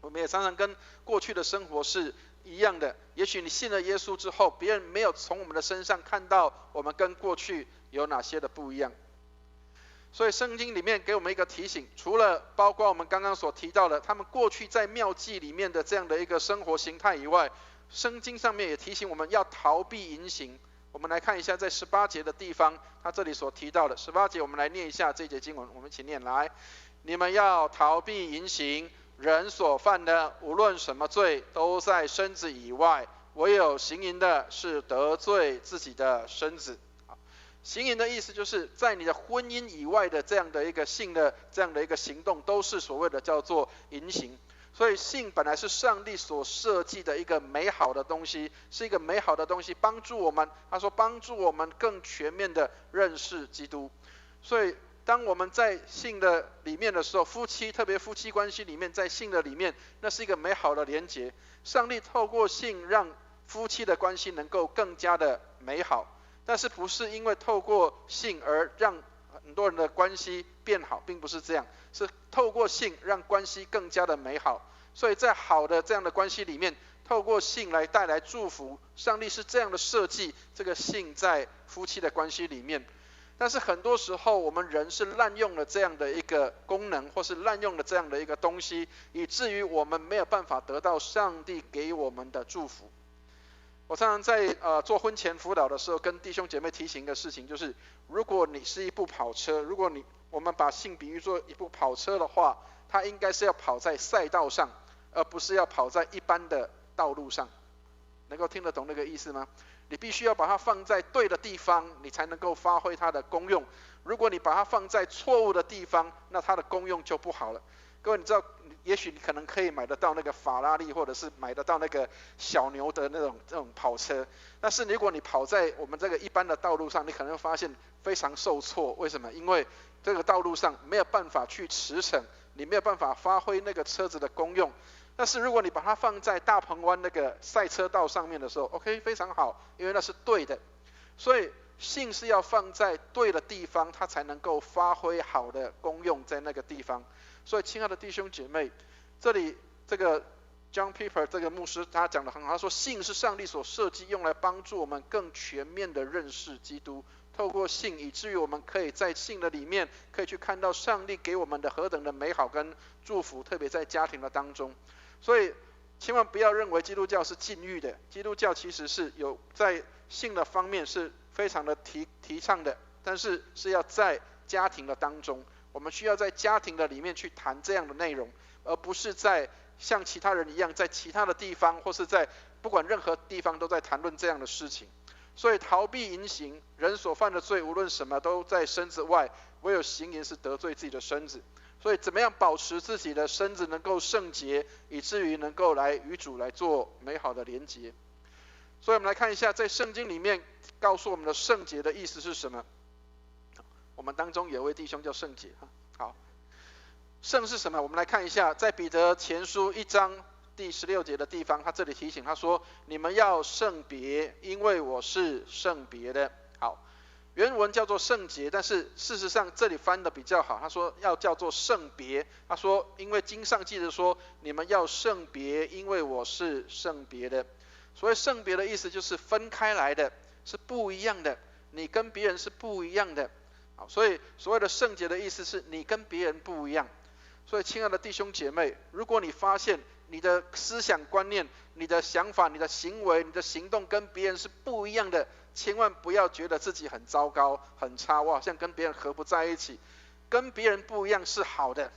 Speaker 4: 我们也常常跟过去的生活是一样的。也许你信了耶稣之后，别人没有从我们的身上看到我们跟过去有哪些的不一样。所以圣经里面给我们一个提醒，除了包括我们刚刚所提到的他们过去在庙妓里面的这样的一个生活形态以外，圣经上面也提醒我们要逃避淫行。我们来看一下在18节的地方，他这里所提到的18节，我们来念一下这一节经文，我们一起念来：你们要逃避淫行，人所犯的无论什么罪，都在身子以外，唯有行淫的是得罪自己的身子。行淫的意思就是在你的婚姻以外的这样的一个性的这样的一个行动，都是所谓的叫做淫行。所以性本来是上帝所设计的一个美好的东西，是一个美好的东西，帮助我们，他说帮助我们更全面的认识基督。所以当我们在性的里面的时候，夫妻特别夫妻关系里面，在性的里面，那是一个美好的连结。上帝透过性让夫妻的关系能够更加的美好，但是不是因为透过性而让很多人的关系变好，并不是这样，是透过性让关系更加的美好。所以在好的这样的关系里面，透过性来带来祝福，上帝是这样的设计这个性在夫妻的关系里面。但是很多时候我们人是滥用了这样的一个功能，或是滥用了这样的一个东西，以至于我们没有办法得到上帝给我们的祝福。我常常在做婚前辅导的时候，跟弟兄姐妹提醒一个事情，就是如果你是一部跑车，如果我们把性比喻作一部跑车的话，它应该是要跑在赛道上，而不是要跑在一般的道路上。能够听得懂那个意思吗？你必须要把它放在对的地方，你才能够发挥它的功用。如果你把它放在错误的地方，那它的功用就不好了。各位，你知道，也许你可能可以买得到那个法拉利，或者是买得到那个小牛的这种跑车，但是如果你跑在我们这个一般的道路上，你可能会发现非常受挫。为什么？因为这个道路上没有办法去驰骋，你没有办法发挥那个车子的功用。但是如果你把它放在大鹏湾那个赛车道上面的时候 ，OK， 非常好，因为那是对的。所以性是要放在对的地方，它才能够发挥好的功用在那个地方。所以亲爱的弟兄姐妹，这里这个 John Piper 这个牧师他讲得很好，他说性是上帝所设计用来帮助我们更全面的认识基督，透过性以至于我们可以在性的里面可以去看到上帝给我们的何等的美好跟祝福，特别在家庭的当中。所以千万不要认为基督教是禁欲的，基督教其实是有在性的方面是非常的提倡的，但是是要在家庭的当中，我们需要在家庭的里面去谈这样的内容，而不是在像其他人一样在其他的地方，或是在不管任何地方都在谈论这样的事情。所以逃避淫行，人所犯的罪无论什么都在身子外，唯有行淫是得罪自己的身子。所以怎么样保持自己的身子能够圣洁，以至于能够来与主来做美好的连结。所以我们来看一下在圣经里面告诉我们的圣洁的意思是什么。我们当中有位弟兄叫圣洁，好，圣是什么？我们来看一下在彼得前书1章第16节的地方，他这里提醒他说，你们要圣别，因为我是圣别的。好，原文叫做圣洁，但是事实上这里翻的比较好，他说要叫做圣别。他说因为经上记着说，你们要圣别，因为我是圣别的。所谓圣别的意思就是分开来的，是不一样的，你跟别人是不一样的。好，所以所谓的圣洁的意思是你跟别人不一样。所以亲爱的弟兄姐妹，如果你发现你的思想观念、你的想法、你的行为、你的行动跟别人是不一样的，千万不要觉得自己很糟糕、很差，我好像跟别人合不在一起。跟别人不一样是好的，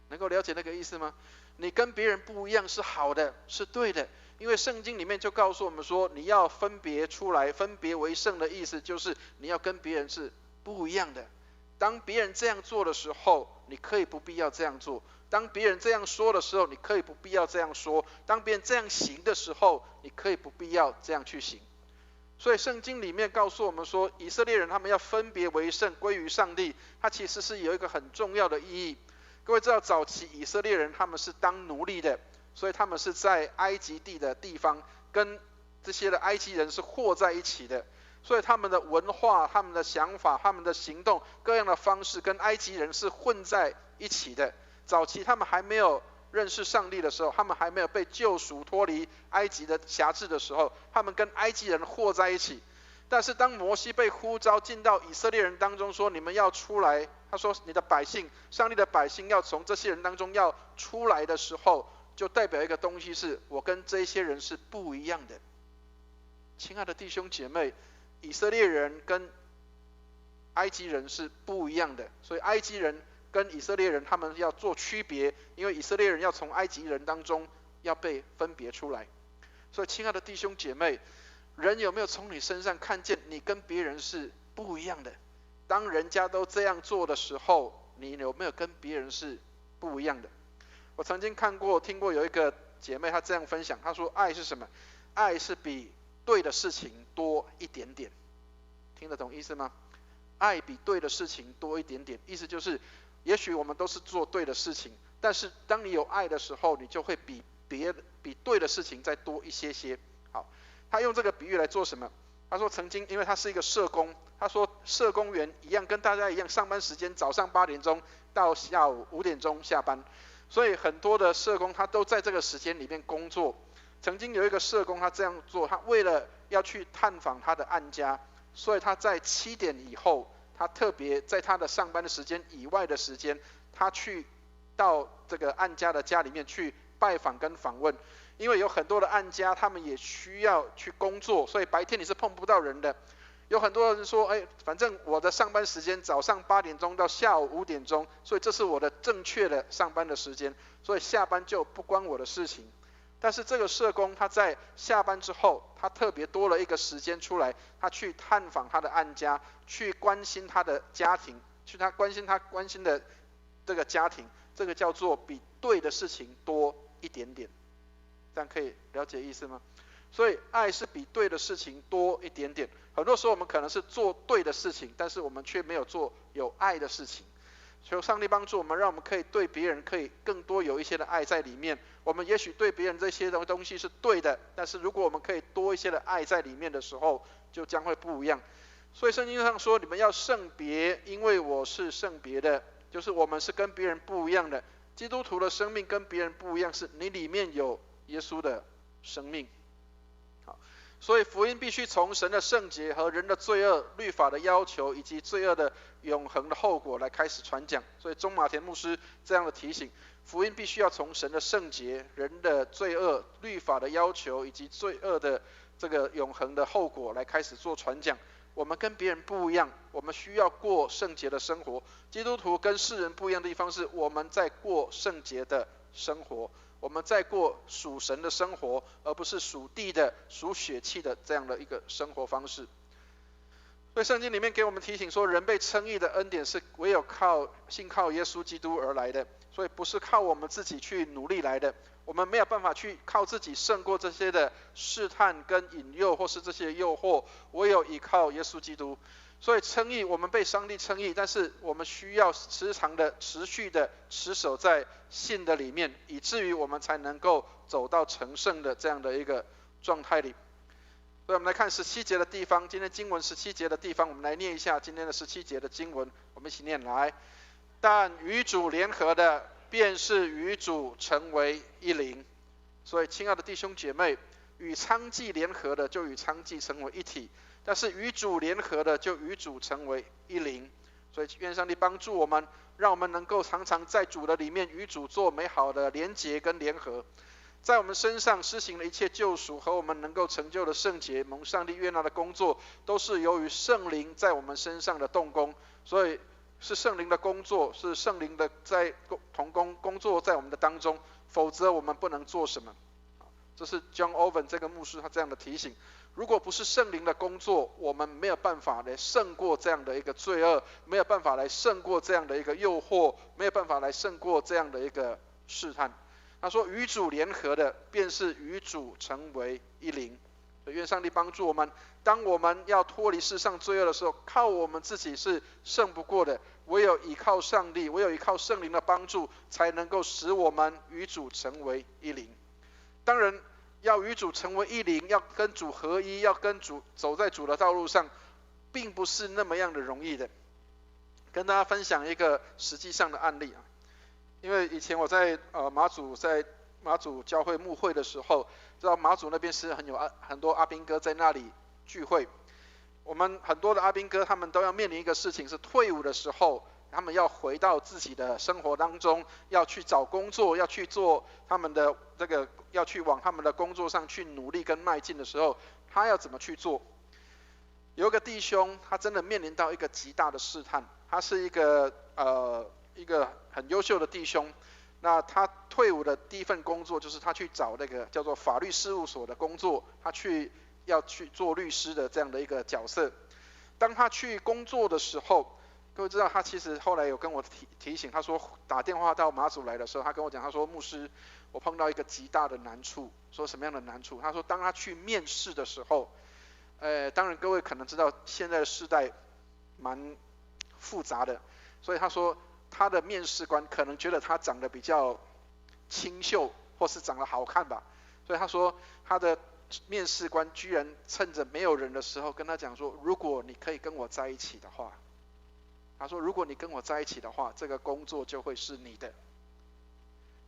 Speaker 4: 能够了解那个意思吗？你跟别人不一样是好的，是对的，因为圣经里面就告诉我们说，你要分别出来，分别为圣的意思就是你要跟别人是不一样的。当别人这样做的时候，你可以不必要这样做；当别人这样说的时候，你可以不必要这样说；当别人这样行的时候，你可以不必要这样去行。所以圣经里面告诉我们说，以色列人他们要分别为圣，归于上帝，它其实是有一个很重要的意义。各位知道早期以色列人他们是当奴隶的，所以他们是在埃及地的地方跟这些的埃及人是和在一起的，所以他们的文化、他们的想法、他们的行动各样的方式跟埃及人是混在一起的。早期他们还没有认识上帝的时候，他们还没有被救赎脱离埃及的辖制的时候，他们跟埃及人和在一起。但是当摩西被呼召进到以色列人当中，说你们要出来，他说你的百姓，上帝的百姓要从这些人当中要出来的时候，就代表一个东西是我跟这些人是不一样的。亲爱的弟兄姐妹，以色列人跟埃及人是不一样的，所以埃及人跟以色列人他们要做区别，因为以色列人要从埃及人当中要被分别出来。所以亲爱的弟兄姐妹，人有没有从你身上看见你跟别人是不一样的？当人家都这样做的时候，你有没有跟别人是不一样的？我曾经听过有一个姐妹她这样分享，她说爱是什么？爱是比对的事情多一点点。听得懂意思吗？爱比对的事情多一点点，意思就是也许我们都是做对的事情，但是当你有爱的时候，你就会比对的事情再多一些些。好，他用这个比喻来做什么？他说曾经因为他是一个社工，他说社工员一样跟大家一样，上班时间早上8点钟到下午5点钟下班，所以很多的社工他都在这个时间里面工作。曾经有一个社工他这样做，他为了要去探访他的案家，所以他在7点以后，他特别在他的上班的时间以外的时间，他去到这个案家的家里面去拜访跟访问。因为有很多的案家他们也需要去工作，所以白天你是碰不到人的。有很多人说反正我的上班时间早上8点钟到下午5点钟，所以这是我的正确的上班的时间，所以下班就不关我的事情。但是这个社工他在下班之后，他特别多了一个时间出来，他去探访他的案家，去关心他的家庭，去关心的这个家庭，这个叫做比对的事情多一点点。这样可以了解意思吗？所以爱是比对的事情多一点点。很多时候我们可能是做对的事情，但是我们却没有做有爱的事情。求上帝帮助我们，让我们可以对别人可以更多有一些的爱在里面。我们也许对别人这些东西是对的，但是如果我们可以多一些的爱在里面的时候，就将会不一样。所以圣经上说，你们要圣别，因为我是圣别的，就是我们是跟别人不一样的。基督徒的生命跟别人不一样，是你里面有耶稣的生命。好，所以福音必须从神的圣洁和人的罪恶、律法的要求以及罪恶的永恒的后果来开始传讲。所以钟马田牧师这样的提醒，福音必须要从神的圣洁、人的罪恶、律法的要求以及罪恶的这个永恒的后果来开始做传讲。我们跟别人不一样，我们需要过圣洁的生活。基督徒跟世人不一样的地方是，我们在过圣洁的生活，我们在过属神的生活，而不是属地的、属血气的这样的一个生活方式。所以圣经里面给我们提醒说，人被称义的恩典是唯有信靠耶稣基督而来的，所以不是靠我们自己去努力来的。我们没有办法去靠自己胜过这些的试探跟引诱，或是这些诱惑，唯有依靠耶稣基督。所以称义，我们被上帝称义，但是我们需要时常的、持续的持守在信的里面，以至于我们才能够走到成圣的这样的一个状态里。所以我们来看17节的地方，今天经文17节的地方，我们来念一下今天的17节的经文，我们一起念来。但与主联合的，便是与主成为一灵。所以亲爱的弟兄姐妹，与娼妓联合的就与娼妓成为一体，但是与主联合的就与主成为一灵。所以愿上帝帮助我们，让我们能够常常在主的里面与主做美好的连结跟联合，在我们身上施行了一切救赎和我们能够成就的圣洁蒙上帝悦纳的工作，都是由于圣灵在我们身上的动工。所以是圣灵的工作，是圣灵的在同工作在我们的当中，否则我们不能做什么。这是 John Owen 这个牧师他这样的提醒。如果不是圣灵的工作，我们没有办法来胜过这样的一个罪恶，没有办法来胜过这样的一个诱惑，没有办法来胜过这样的一个试探。他说与主联合的，便是与主成为一灵。愿上帝帮助我们，当我们要脱离世上罪恶的时候，靠我们自己是胜不过的，唯有依靠上帝，唯有依靠圣灵的帮助，才能够使我们与主成为一灵。当然要与主成为一灵，要跟主合一，要跟主走在主的道路上，并不是那么样的容易的。跟大家分享一个实际上的案例。因为以前我在马祖教会牧会的时候，知道马祖那边是很多阿兵哥在那里聚会。我们很多的阿兵哥他们都要面临一个事情，是退伍的时候，他们要回到自己的生活当中，要去找工作，要去做他们的要去往他们的工作上去努力跟迈进的时候，他要怎么去做？有一个弟兄，他真的面临到一个极大的试探，他是一个很优秀的弟兄。那他退伍的第一份工作就是他去找那个叫做法律事务所的工作，要去做律师的这样的一个角色。当他去工作的时候，各位知道他其实后来有跟我提醒，他说打电话到马祖来的时候，他跟我讲，他说牧师，我碰到一个极大的难处。说什么样的难处？他说当他去面试的时候，当然各位可能知道现在的世代蛮复杂的，所以他说他的面试官可能觉得他长得比较清秀，或是长得好看吧，所以他说他的面试官居然趁着没有人的时候跟他讲说，如果你可以跟我在一起的话，他说如果你跟我在一起的话，这个工作就会是你的。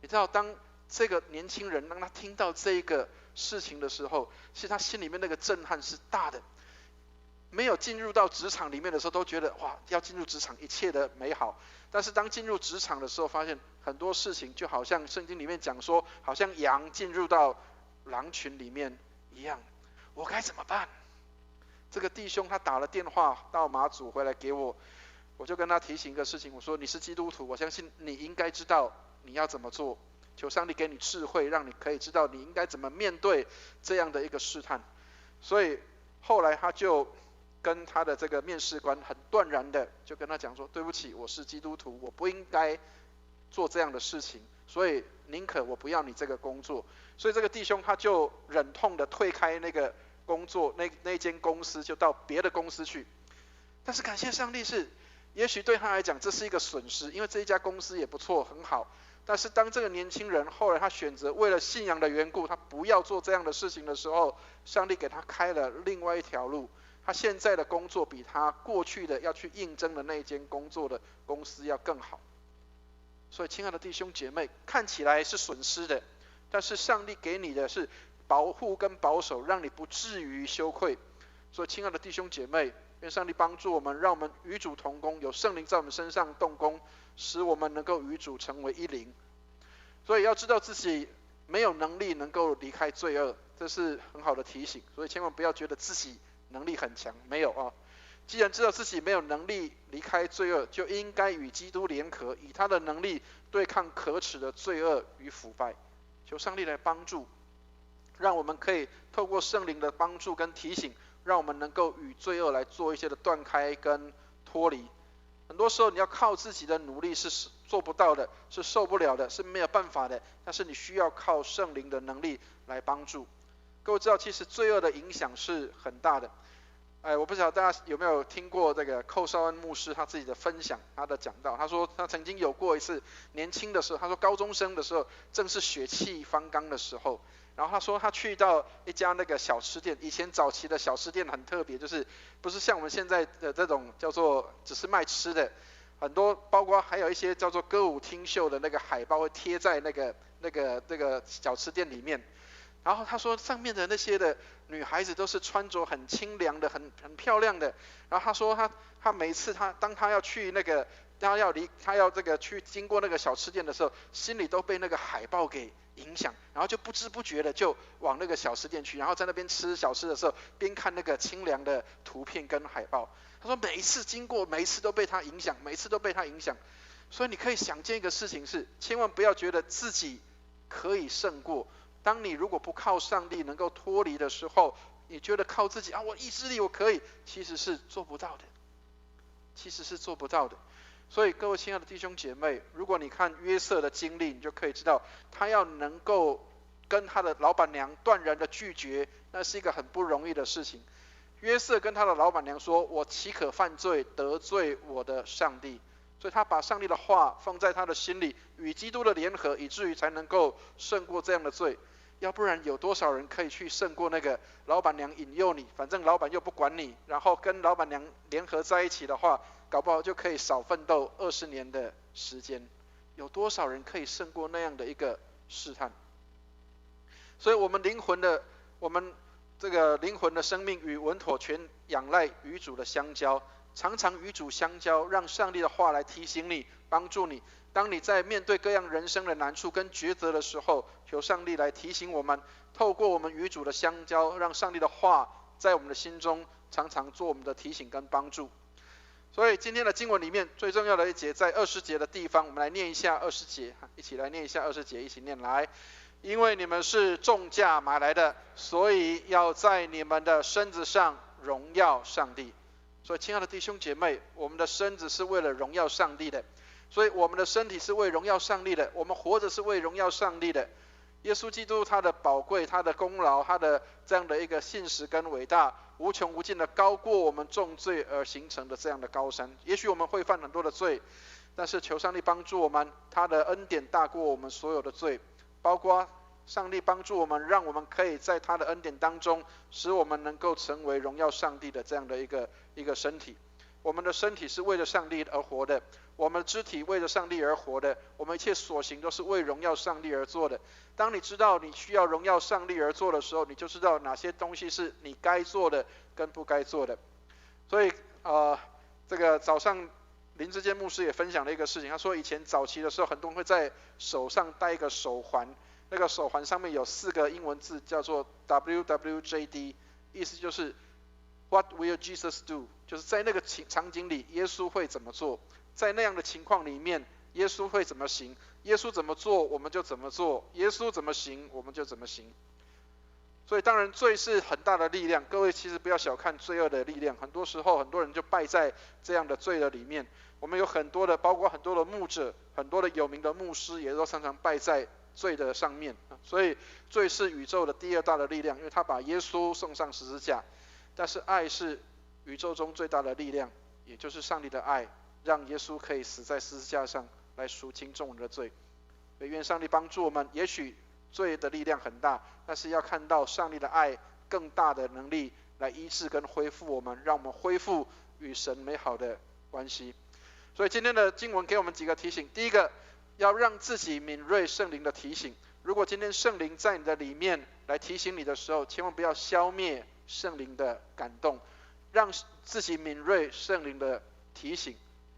Speaker 4: 你知道当这个年轻人当他听到这个事情的时候，其实他心里面那个震撼是大的。没有进入到职场里面的时候，都觉得哇，要进入职场一切的美好。但是当进入职场的时候，发现很多事情就好像圣经里面讲说，好像羊进入到狼群里面一样，我该怎么办？这个弟兄他打了电话到马祖回来给我，我就跟他提醒一个事情，我说你是基督徒，我相信你应该知道你要怎么做，求上帝给你智慧，让你可以知道你应该怎么面对这样的一个试探。所以后来他就跟他的这个面试官很断然的就跟他讲说，对不起，我是基督徒，我不应该做这样的事情，所以宁可我不要你这个工作。所以这个弟兄他就忍痛的退开那个工作，那间公司，就到别的公司去。但是感谢上帝是，也许对他来讲这是一个损失，因为这一家公司也不错很好，但是当这个年轻人后来他选择为了信仰的缘故，他不要做这样的事情的时候，上帝给他开了另外一条路。他现在的工作比他过去的要去应征的那间工作的公司要更好。所以亲爱的弟兄姐妹，看起来是损失的，但是上帝给你的是保护跟保守，让你不至于羞愧。所以亲爱的弟兄姐妹，愿上帝帮助我们，让我们与主同工，有圣灵在我们身上动工，使我们能够与主成为一灵。所以要知道自己没有能力能够离开罪恶，这是很好的提醒。所以千万不要觉得自己能力很强，没有啊。既然知道自己没有能力离开罪恶，就应该与基督联合，以他的能力对抗可耻的罪恶与腐败。求上帝来帮助，让我们可以透过圣灵的帮助跟提醒，让我们能够与罪恶来做一些的断开跟脱离。很多时候你要靠自己的努力是做不到的，是受不了的，是没有办法的，但是你需要靠圣灵的能力来帮助。各位知道其实罪恶的影响是很大的。我不知道大家有没有听过这个寇绍恩牧师他自己的分享，他的讲道。他说他曾经有过一次年轻的时候，他说高中生的时候，正是血气方刚的时候。然后他说他去到一家那个小吃店，以前早期的小吃店很特别，就是不是像我们现在的这种叫做只是卖吃的，很多包括还有一些叫做歌舞厅秀的那个海报会贴在那个小吃店里面。然后他说上面的那些的女孩子都是穿着很清凉的，很漂亮的。然后他说他每次当他要去那个他要这个去经过那个小吃店的时候，心里都被那个海报给影响，然后就不知不觉的就往那个小吃店去，然后在那边吃小吃的时候边看那个清凉的图片跟海报。他说每一次经过，每一次都被他影响，每一次都被他影响。所以你可以想见一个事情是，千万不要觉得自己可以胜过。当你如果不靠上帝能够脱离的时候，你觉得靠自己我意志力我可以，其实是做不到的，其实是做不到的。所以各位亲爱的弟兄姐妹，如果你看约瑟的经历，你就可以知道他要能够跟他的老板娘断然的拒绝，那是一个很不容易的事情。约瑟跟他的老板娘说，我岂可犯罪得罪我的上帝？所以他把上帝的话放在他的心里，与基督的联合，以至于才能够胜过这样的罪。要不然有多少人可以去胜过那个老板娘引诱你，反正老板又不管你，然后跟老板娘联合在一起的话，搞不好就可以少奋斗20年的时间。有多少人可以胜过那样的一个试探？所以我们灵魂的，我们这个灵魂的生命与稳妥全仰赖与主的相交，常常与主相交，让上帝的话来提醒你，帮助你。当你在面对各样人生的难处跟抉择的时候，求上帝来提醒我们，透过我们与主的相交，让上帝的话在我们的心中常常做我们的提醒跟帮助。所以今天的经文里面最重要的一节在20节的地方，我们来念一下20节，一起来念一下20节，一起念来。因为你们是重价买来的，所以要在你们的身子上荣耀上帝。所以亲爱的弟兄姐妹，我们的身子是为了荣耀上帝的，所以我们的身体是为荣耀上帝的，我们活着是为荣耀上帝的。耶稣基督他的宝贵，他的功劳，他的这样的一个信实跟伟大，无穷无尽的高过我们重罪而形成的这样的高山。也许我们会犯很多的罪，但是求上帝帮助我们，他的恩典大过我们所有的罪，包括上帝帮助我们，让我们可以在他的恩典当中，使我们能够成为荣耀上帝的这样的一个身体。我们的身体是为了上帝而活的，我们的肢体为了上帝而活的，我们一切所行都是为荣耀上帝而做的。当你知道你需要荣耀上帝而做的时候，你就知道哪些东西是你该做的跟不该做的。所以这个早上林志坚牧师也分享了一个事情，他说以前早期的时候，很多人会在手上戴一个手环，那个手环上面有4个英文字，叫做 WWJD， 意思就是 What will Jesus do？ 就是在那个场景里，耶稣会怎么做？在那样的情况里面，耶稣会怎么行？耶稣怎么做，我们就怎么做；耶稣怎么行，我们就怎么行。所以当然罪是很大的力量，各位其实不要小看罪恶的力量，很多时候很多人就败在这样的罪的里面。我们有很多的，包括很多的牧者，很多的有名的牧师，也都常常败在罪的上面。所以罪是宇宙的第2大的力量，因为他把耶稣送上十字架。但是爱是宇宙中最大的力量，也就是上帝的爱，让耶稣可以死在十字架上来赎清众人的罪。所以愿上帝帮助我们，也许罪的力量很大，但是要看到上帝的爱更大的能力来医治跟恢复我们，让我们恢复与神美好的关系。所以今天的经文给我们几个提醒。第一个，要让自己敏锐圣灵的提醒。如果今天圣灵在你的里面来提醒你的时候，千万不要消灭圣灵的感动，让自己敏锐圣灵的提醒。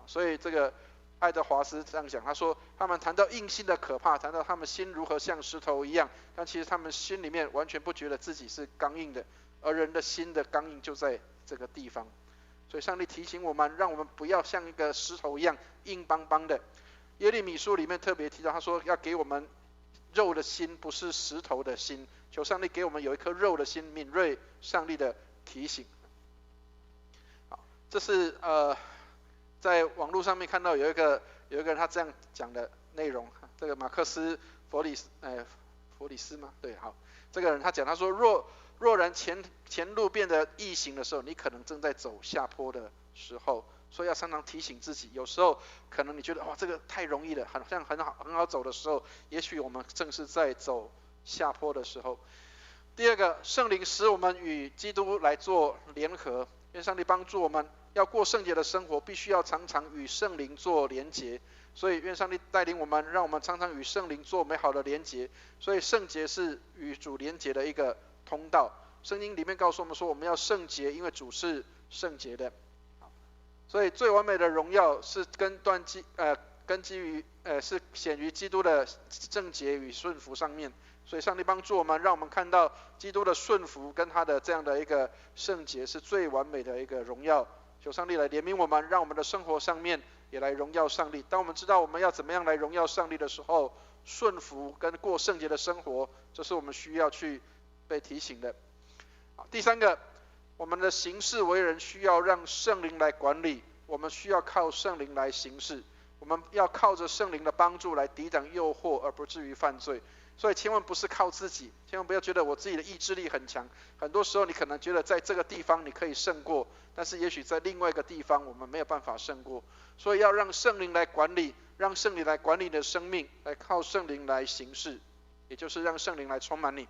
Speaker 4: 所以这个爱德华斯这样讲，他说他们谈到硬心的可怕，谈到他们心如何像石头一样，但其实他们心里面完全不觉得自己是刚硬的，而人的心的刚硬就在这个地方。所以上帝提醒我们，让我们不要像一个石头一样硬邦邦的。耶利米书里面特别提到，他说要给我们肉的心，不是石头的心。求上帝给我们有一颗肉的心，敏锐上帝的提醒。好，这是在网络上面看到有一个人他这样讲的内容，这个马克思佛里斯吗？对，好，这个人他讲，他说若然前路变得异形的时候，你可能正在走下坡的时候，所以要常常提醒自己。有时候可能你觉得哇这个太容易了，好像很好走的时候，也许我们正是在走下坡的时候。第二个，圣灵使我们与基督来做联合，愿上帝帮助我们，要过圣洁的生活，必须要常常与圣灵做连结。所以愿上帝带领我们，让我们常常与圣灵做美好的连结。所以圣洁是与主连结的一个通道。圣经里面告诉我们说，我们要圣洁，因为主是圣洁的。所以最完美的荣耀是根基于是显于基督的正洁与顺服上面。所以上帝帮助我们，让我们看到基督的顺服跟他的这样的一个圣洁是最完美的一个荣耀。求上帝来怜悯我们，让我们的生活上面也来荣耀上帝。当我们知道我们要怎么样来荣耀上帝的时候，顺服跟过圣洁的生活，这是我们需要去被提醒的。第三个，我们的行事为人需要让圣灵来管理，我们需要靠圣灵来行事，我们要靠着圣灵的帮助来抵挡诱惑，而不至于犯罪。所以千万不是靠自己，千万不要觉得我自己的意志力很强。很多时候你可能觉得在这个地方你可以胜过，但是也许在另外一个地方我们没有办法胜过。所以要让圣灵来管理，让圣灵来管理你的生命，来靠圣灵来行事，也就是让圣灵来充满你。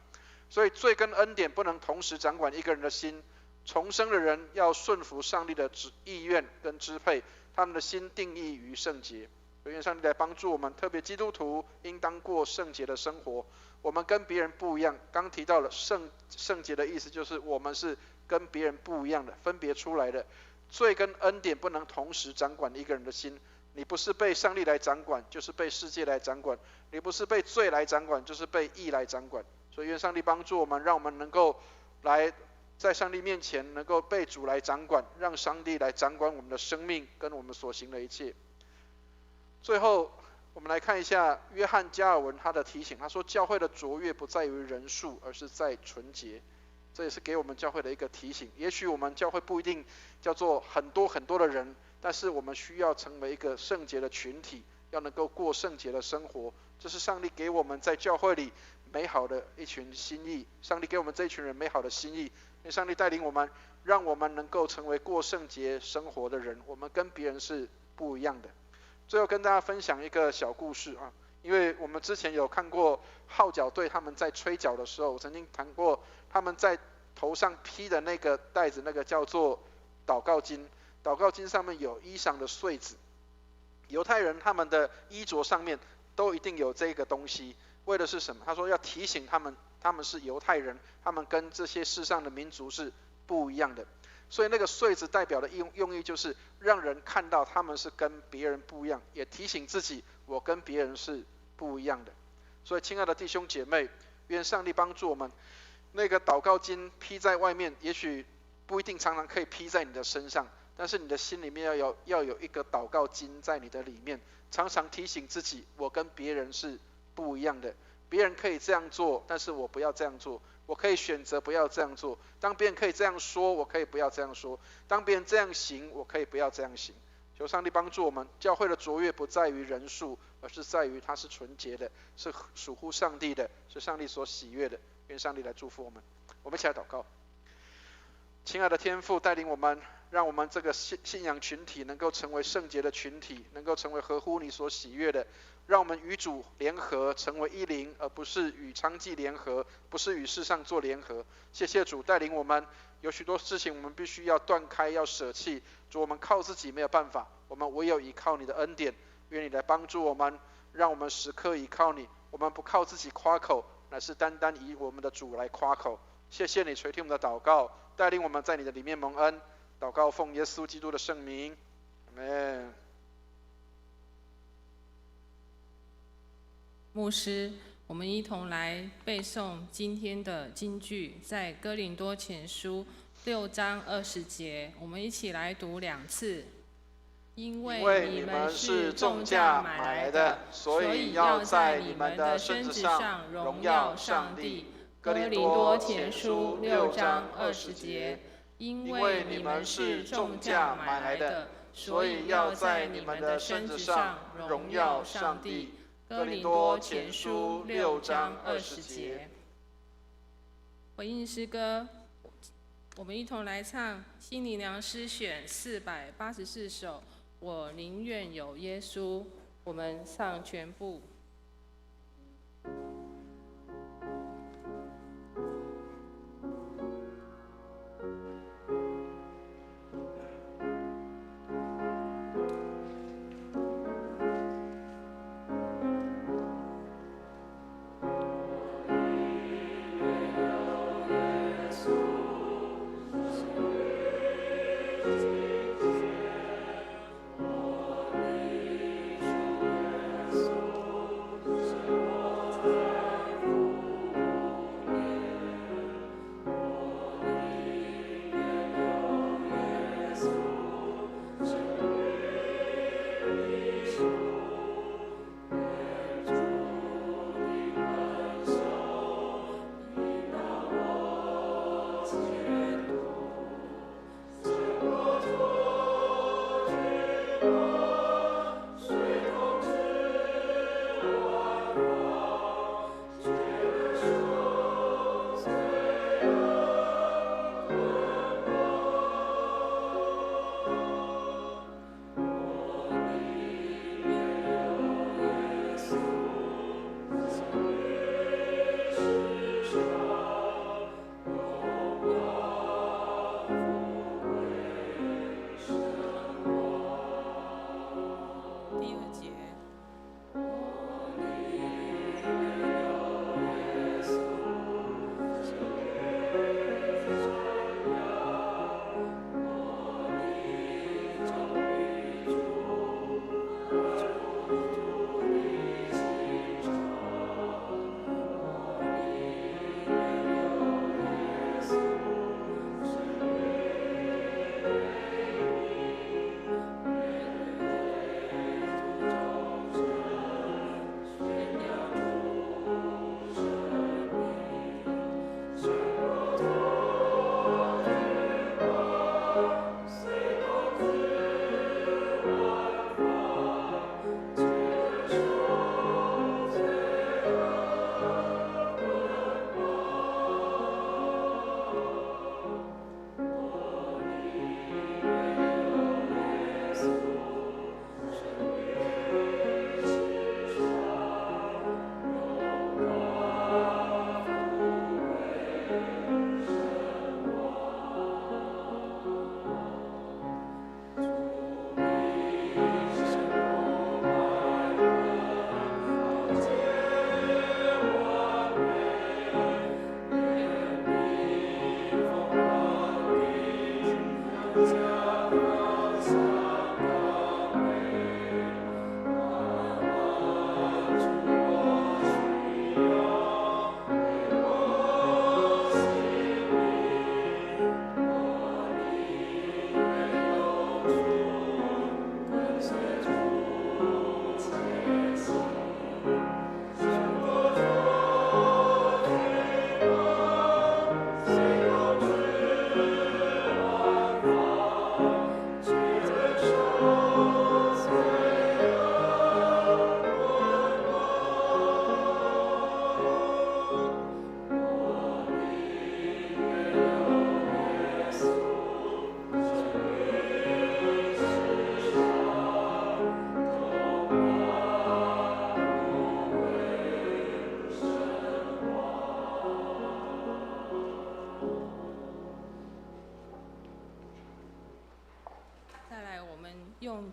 Speaker 4: 所以罪跟恩典不能同时掌管一个人的心。重生的人要顺服上帝的意愿跟支配，他们的心定义于圣洁。愿上帝来帮助我们，特别基督徒应当过圣洁的生活。我们跟别人不一样。刚提到了圣洁的意思，就是我们是跟别人不一样的，分别出来的。罪跟恩典不能同时掌管一个人的心，你不是被上帝来掌管，就是被世界来掌管；你不是被罪来掌管，就是被义来掌管。所以愿上帝帮助我们，让我们能够来在上帝面前能够被主来掌管，让上帝来掌管我们的生命跟我们所行的一切。最后我们来看一下约翰加尔文他的提醒，他说教会的卓越不在于人数，而是在纯洁。这也是给我们教会的一个提醒。也许我们教会不一定叫做很多很多的人，但是我们需要成为一个圣洁的群体，要能够过圣洁的生活。这是上帝给我们在教会里美好的一群心意，上帝给我们这一群人美好的心意。愿上帝带领我们，让我们能够成为过圣洁生活的人，我们跟别人是不一样的。最后跟大家分享一个小故事啊，因为我们之前有看过号角队他们在吹角的时候，我曾经谈过他们在头上披的那个带子，那个叫做祷告巾。祷告巾上面有衣裳的穗子，犹太人他们的衣着上面都一定有这个东西，为的是什么？他说要提醒他们，他们是犹太人，他们跟这些世上的民族是不一样的。所以那个穗子代表的用意就是让人看到他们是跟别人不一样，也提醒自己我跟别人是不一样的。所以亲爱的弟兄姐妹，愿上帝帮助我们，那个祷告巾披在外面，也许不一定常常可以披在你的身上，但是你的心里面要有一个祷告巾在你的里面，常常提醒自己我跟别人是不一样的。别人可以这样做，但是我不要这样做，我可以选择不要这样做。当别人可以这样说，我可以不要这样说；当别人这样行，我可以不要这样行。求上帝帮助我们，教会的卓越不在于人数，而是在于它是纯洁的，是属乎上帝的，是上帝所喜悦的。愿上帝来祝福我们。我们一起来祷告。亲爱的天父，带领我们，让我们这个信仰群体能够成为圣洁的群体，能够成为合乎你所喜悦的。让我们与主联合，成为一灵，而不是与娼妓联合，不是与世上做联合。谢谢主带领我们，有许多事情我们必须要断开，要舍弃。主，我们靠自己没有办法，我们唯有依靠你的恩典。愿你来帮助我们，让我们时刻依靠你。我们不靠自己夸口，乃是单单以我们的主来夸口。谢谢你垂听我们的祷告，带领我们在你的里面蒙恩。祷告奉耶稣基督的圣名，阿们。
Speaker 1: 牧师，我们一同来背诵今天的金句，在哥林多前书6章20节，我们一起来读2次。因为你们是重价买来的，所以要在你们的身子上荣耀上帝。哥林多前书6章20节。因为你们是重价买来的，所以要在你们的身子上荣耀上帝。哥林多前书6章20节。回应诗歌，我们一同来唱新灵粮诗选484首，我宁愿有耶稣。我们唱全部。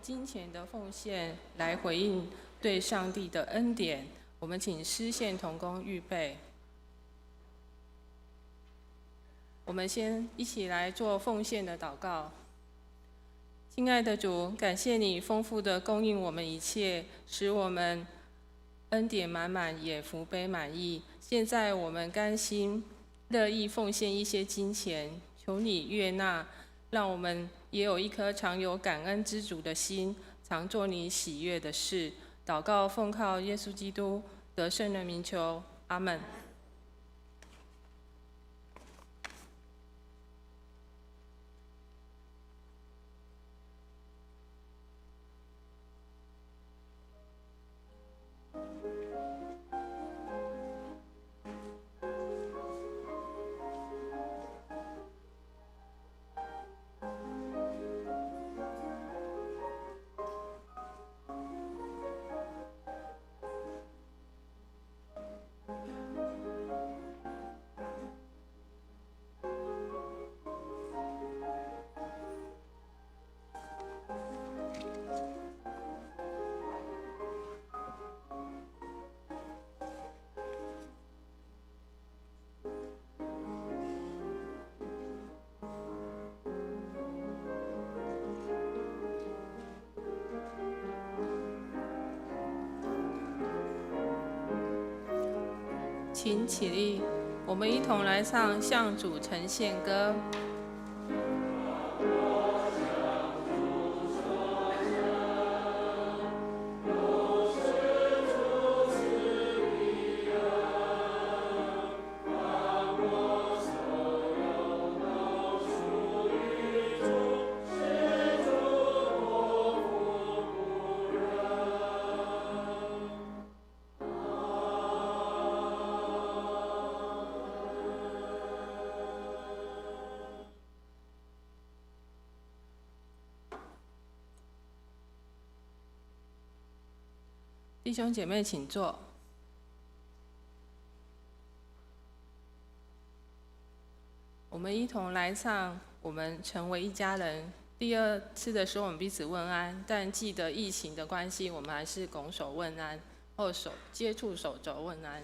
Speaker 1: 金钱的奉献来回应对上帝的恩典。我们请诗献同工预备。我们先一起来做奉献的祷告。亲爱的主，感谢你丰富的供应我们一切，使我们恩典满满，也福杯满溢。现在我们甘心乐意奉献一些金钱，求你悦纳，让我们也有一颗常有感恩知足的心，常做你喜悦的事。祷告奉靠耶稣基督得胜的名求，阿们。请起立，我们一同来唱《向主呈献歌》。弟兄姐妹，请坐。我们一同来唱《我们成为一家人》。第二次的时候，我们彼此问安，但记得疫情的关系，我们还是拱手问安，或接触手肘问安。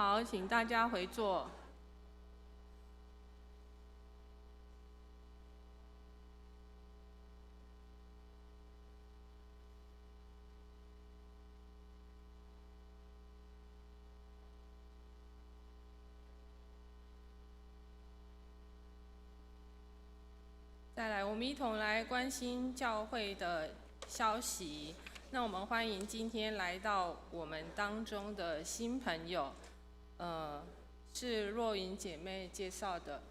Speaker 1: 好，请大家回座。再来，我们一同来关心教会的消息。那我们欢迎今天来到我们当中的新朋友，是若云姐妹介绍的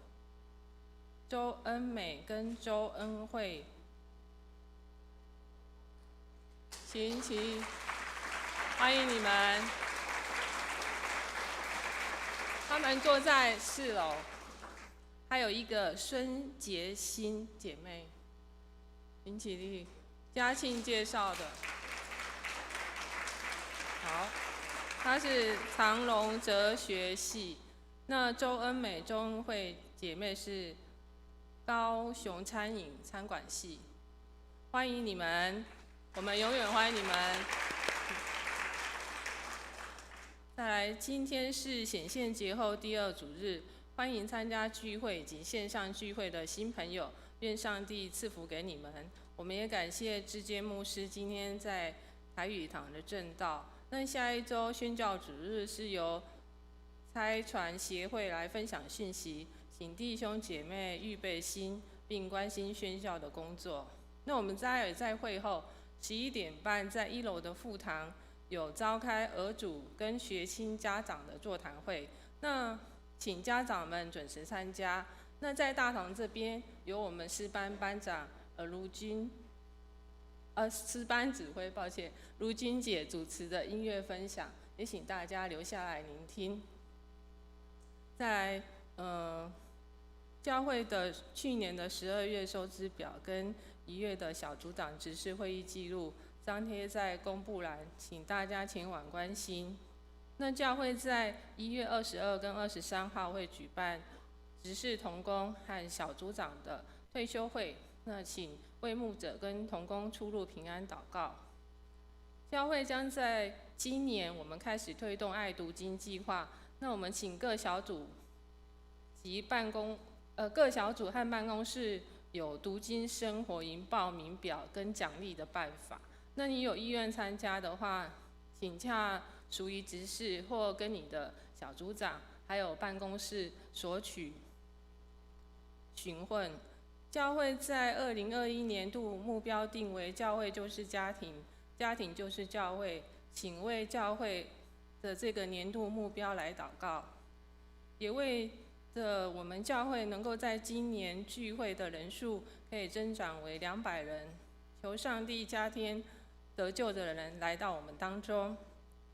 Speaker 1: 周恩美跟周恩惠，请欢迎你们。他们坐在4楼，还有一个孙洁欣姐妹，请起立。嘉庆介绍的。好，她是长隆哲学系。那周恩美、周恩惠姐妹是高雄餐饮餐馆系。欢迎你们，我们永远欢迎你们。再来，今天是显现节后第2主日，欢迎参加聚会以及线上聚会的新朋友，愿上帝赐福给你们。我们也感谢志坚牧师今天在台语堂的正道。那下一周宣教主日是由差传协会来分享讯息，请弟兄姐妹预备心，并关心宣教的工作。那我们在会后11点半在1楼的副堂有召开儿主跟学青家长的座谈会，那请家长们准时参加。那在大堂这边有我们诗班班长诗班指挥，卢君姐主持的音乐分享，也请大家留下来聆听。再来，教会的去年的12月收支表跟1月的小组长执事会议记录张贴在公布栏，请大家前往关心。那教会在1月22跟23号会举办执事同工和小组长的退休会，那请为牧者跟同工出入平安祷告。教会将在今年我们开始推动爱读经计划，那我们请各小组各小组和办公室有读经生活营报名表跟奖励的办法。那你有意愿参加的话，请洽属于执事或跟你的小组长还有办公室索取询问。教会在2021年度目标定为教会就是家庭，家庭就是教会，请为教会的这个年度目标来祷告，也为着我们教会能够在今年聚会的人数可以增长为200人，求上帝加添得救的人来到我们当中。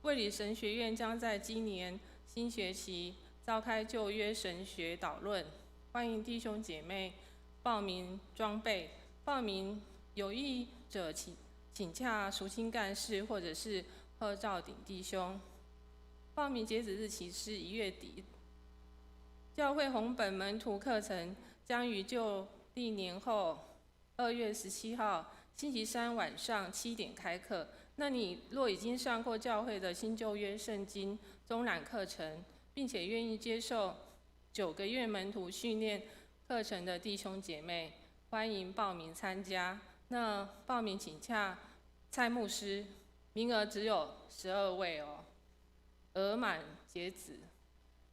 Speaker 1: 卫理神学院将在今年新学期召开旧约神学导论，欢迎弟兄姐妹报名装备。报名有意者请洽淑清干事或者是贺兆鼎弟兄。报名截止日期是1月底。教会红本门徒课程将于旧历年后2月17号星期三晚上7点开课。那你若已经上过教会的新旧约圣经中览课程，并且愿意接受9个月门徒训练课程的弟兄姐妹，欢迎报名参加。那报名请洽蔡牧师，名额只有12位哦，额满截止。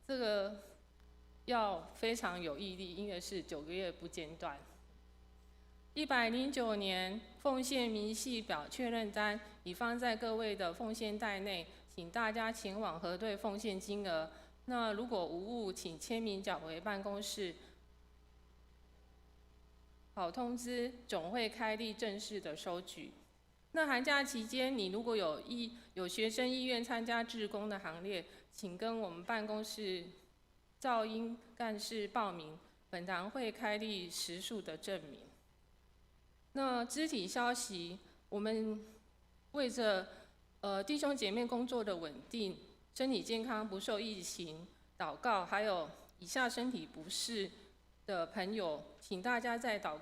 Speaker 1: 这个要非常有毅力，因为是9个月不间断。109年奉献明细表确认单已放在各位的奉献袋内，请大家前往核对奉献金额。那如果无误，请签名缴回办公室。好通知总会开立正式的收据。那寒假期间，你如果有学生意愿参加志工的行列，请跟我们办公室赵英干事报名，本堂会开立时数的证明。那肢体消息，我们为着弟兄姐妹工作的稳定、身体健康不受疫情祷告，还有以下身体不适的朋友，请大家在祷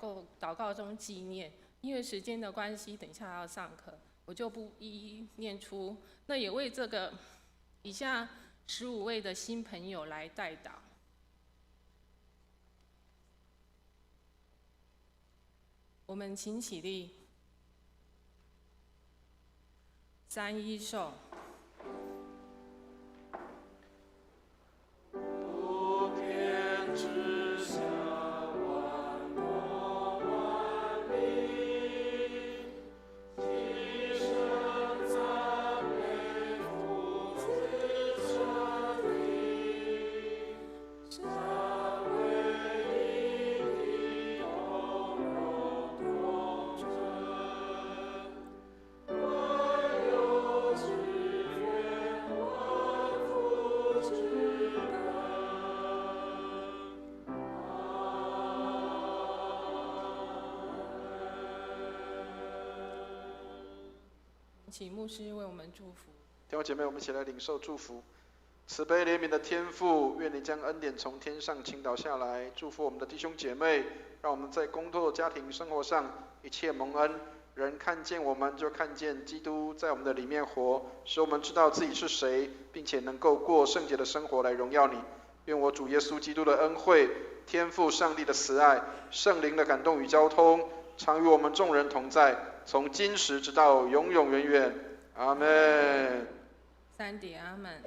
Speaker 1: 告中纪念。因为时间的关系，等一下要上课，我就不一一念出。那也为这个以下15位的新朋友来代祷。我们请起立。3一颂。
Speaker 3: 万民齐声
Speaker 1: 请牧师为我们祝福。
Speaker 4: 弟兄姐妹，我们一起来领受祝福。慈悲怜悯的天父，愿你将恩典从天上倾倒下来，祝福我们的弟兄姐妹，让我们在工作、家庭、生活上一切蒙恩。人看见我们，就看见基督在我们的里面活，使我们知道自己是谁，并且能够过圣洁的生活来荣耀你。愿我主耶稣基督的恩惠、天父上帝的慈爱、圣灵的感动与交通，常与我们众人同在，从今时直到永永远远。阿们。
Speaker 1: 三点阿们。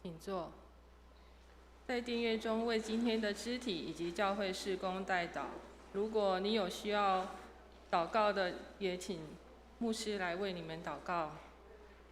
Speaker 1: 请坐。在订阅中为今天的肢体以及教会事工代祷。如果你有需要祷告的，也请牧师来为你们祷告。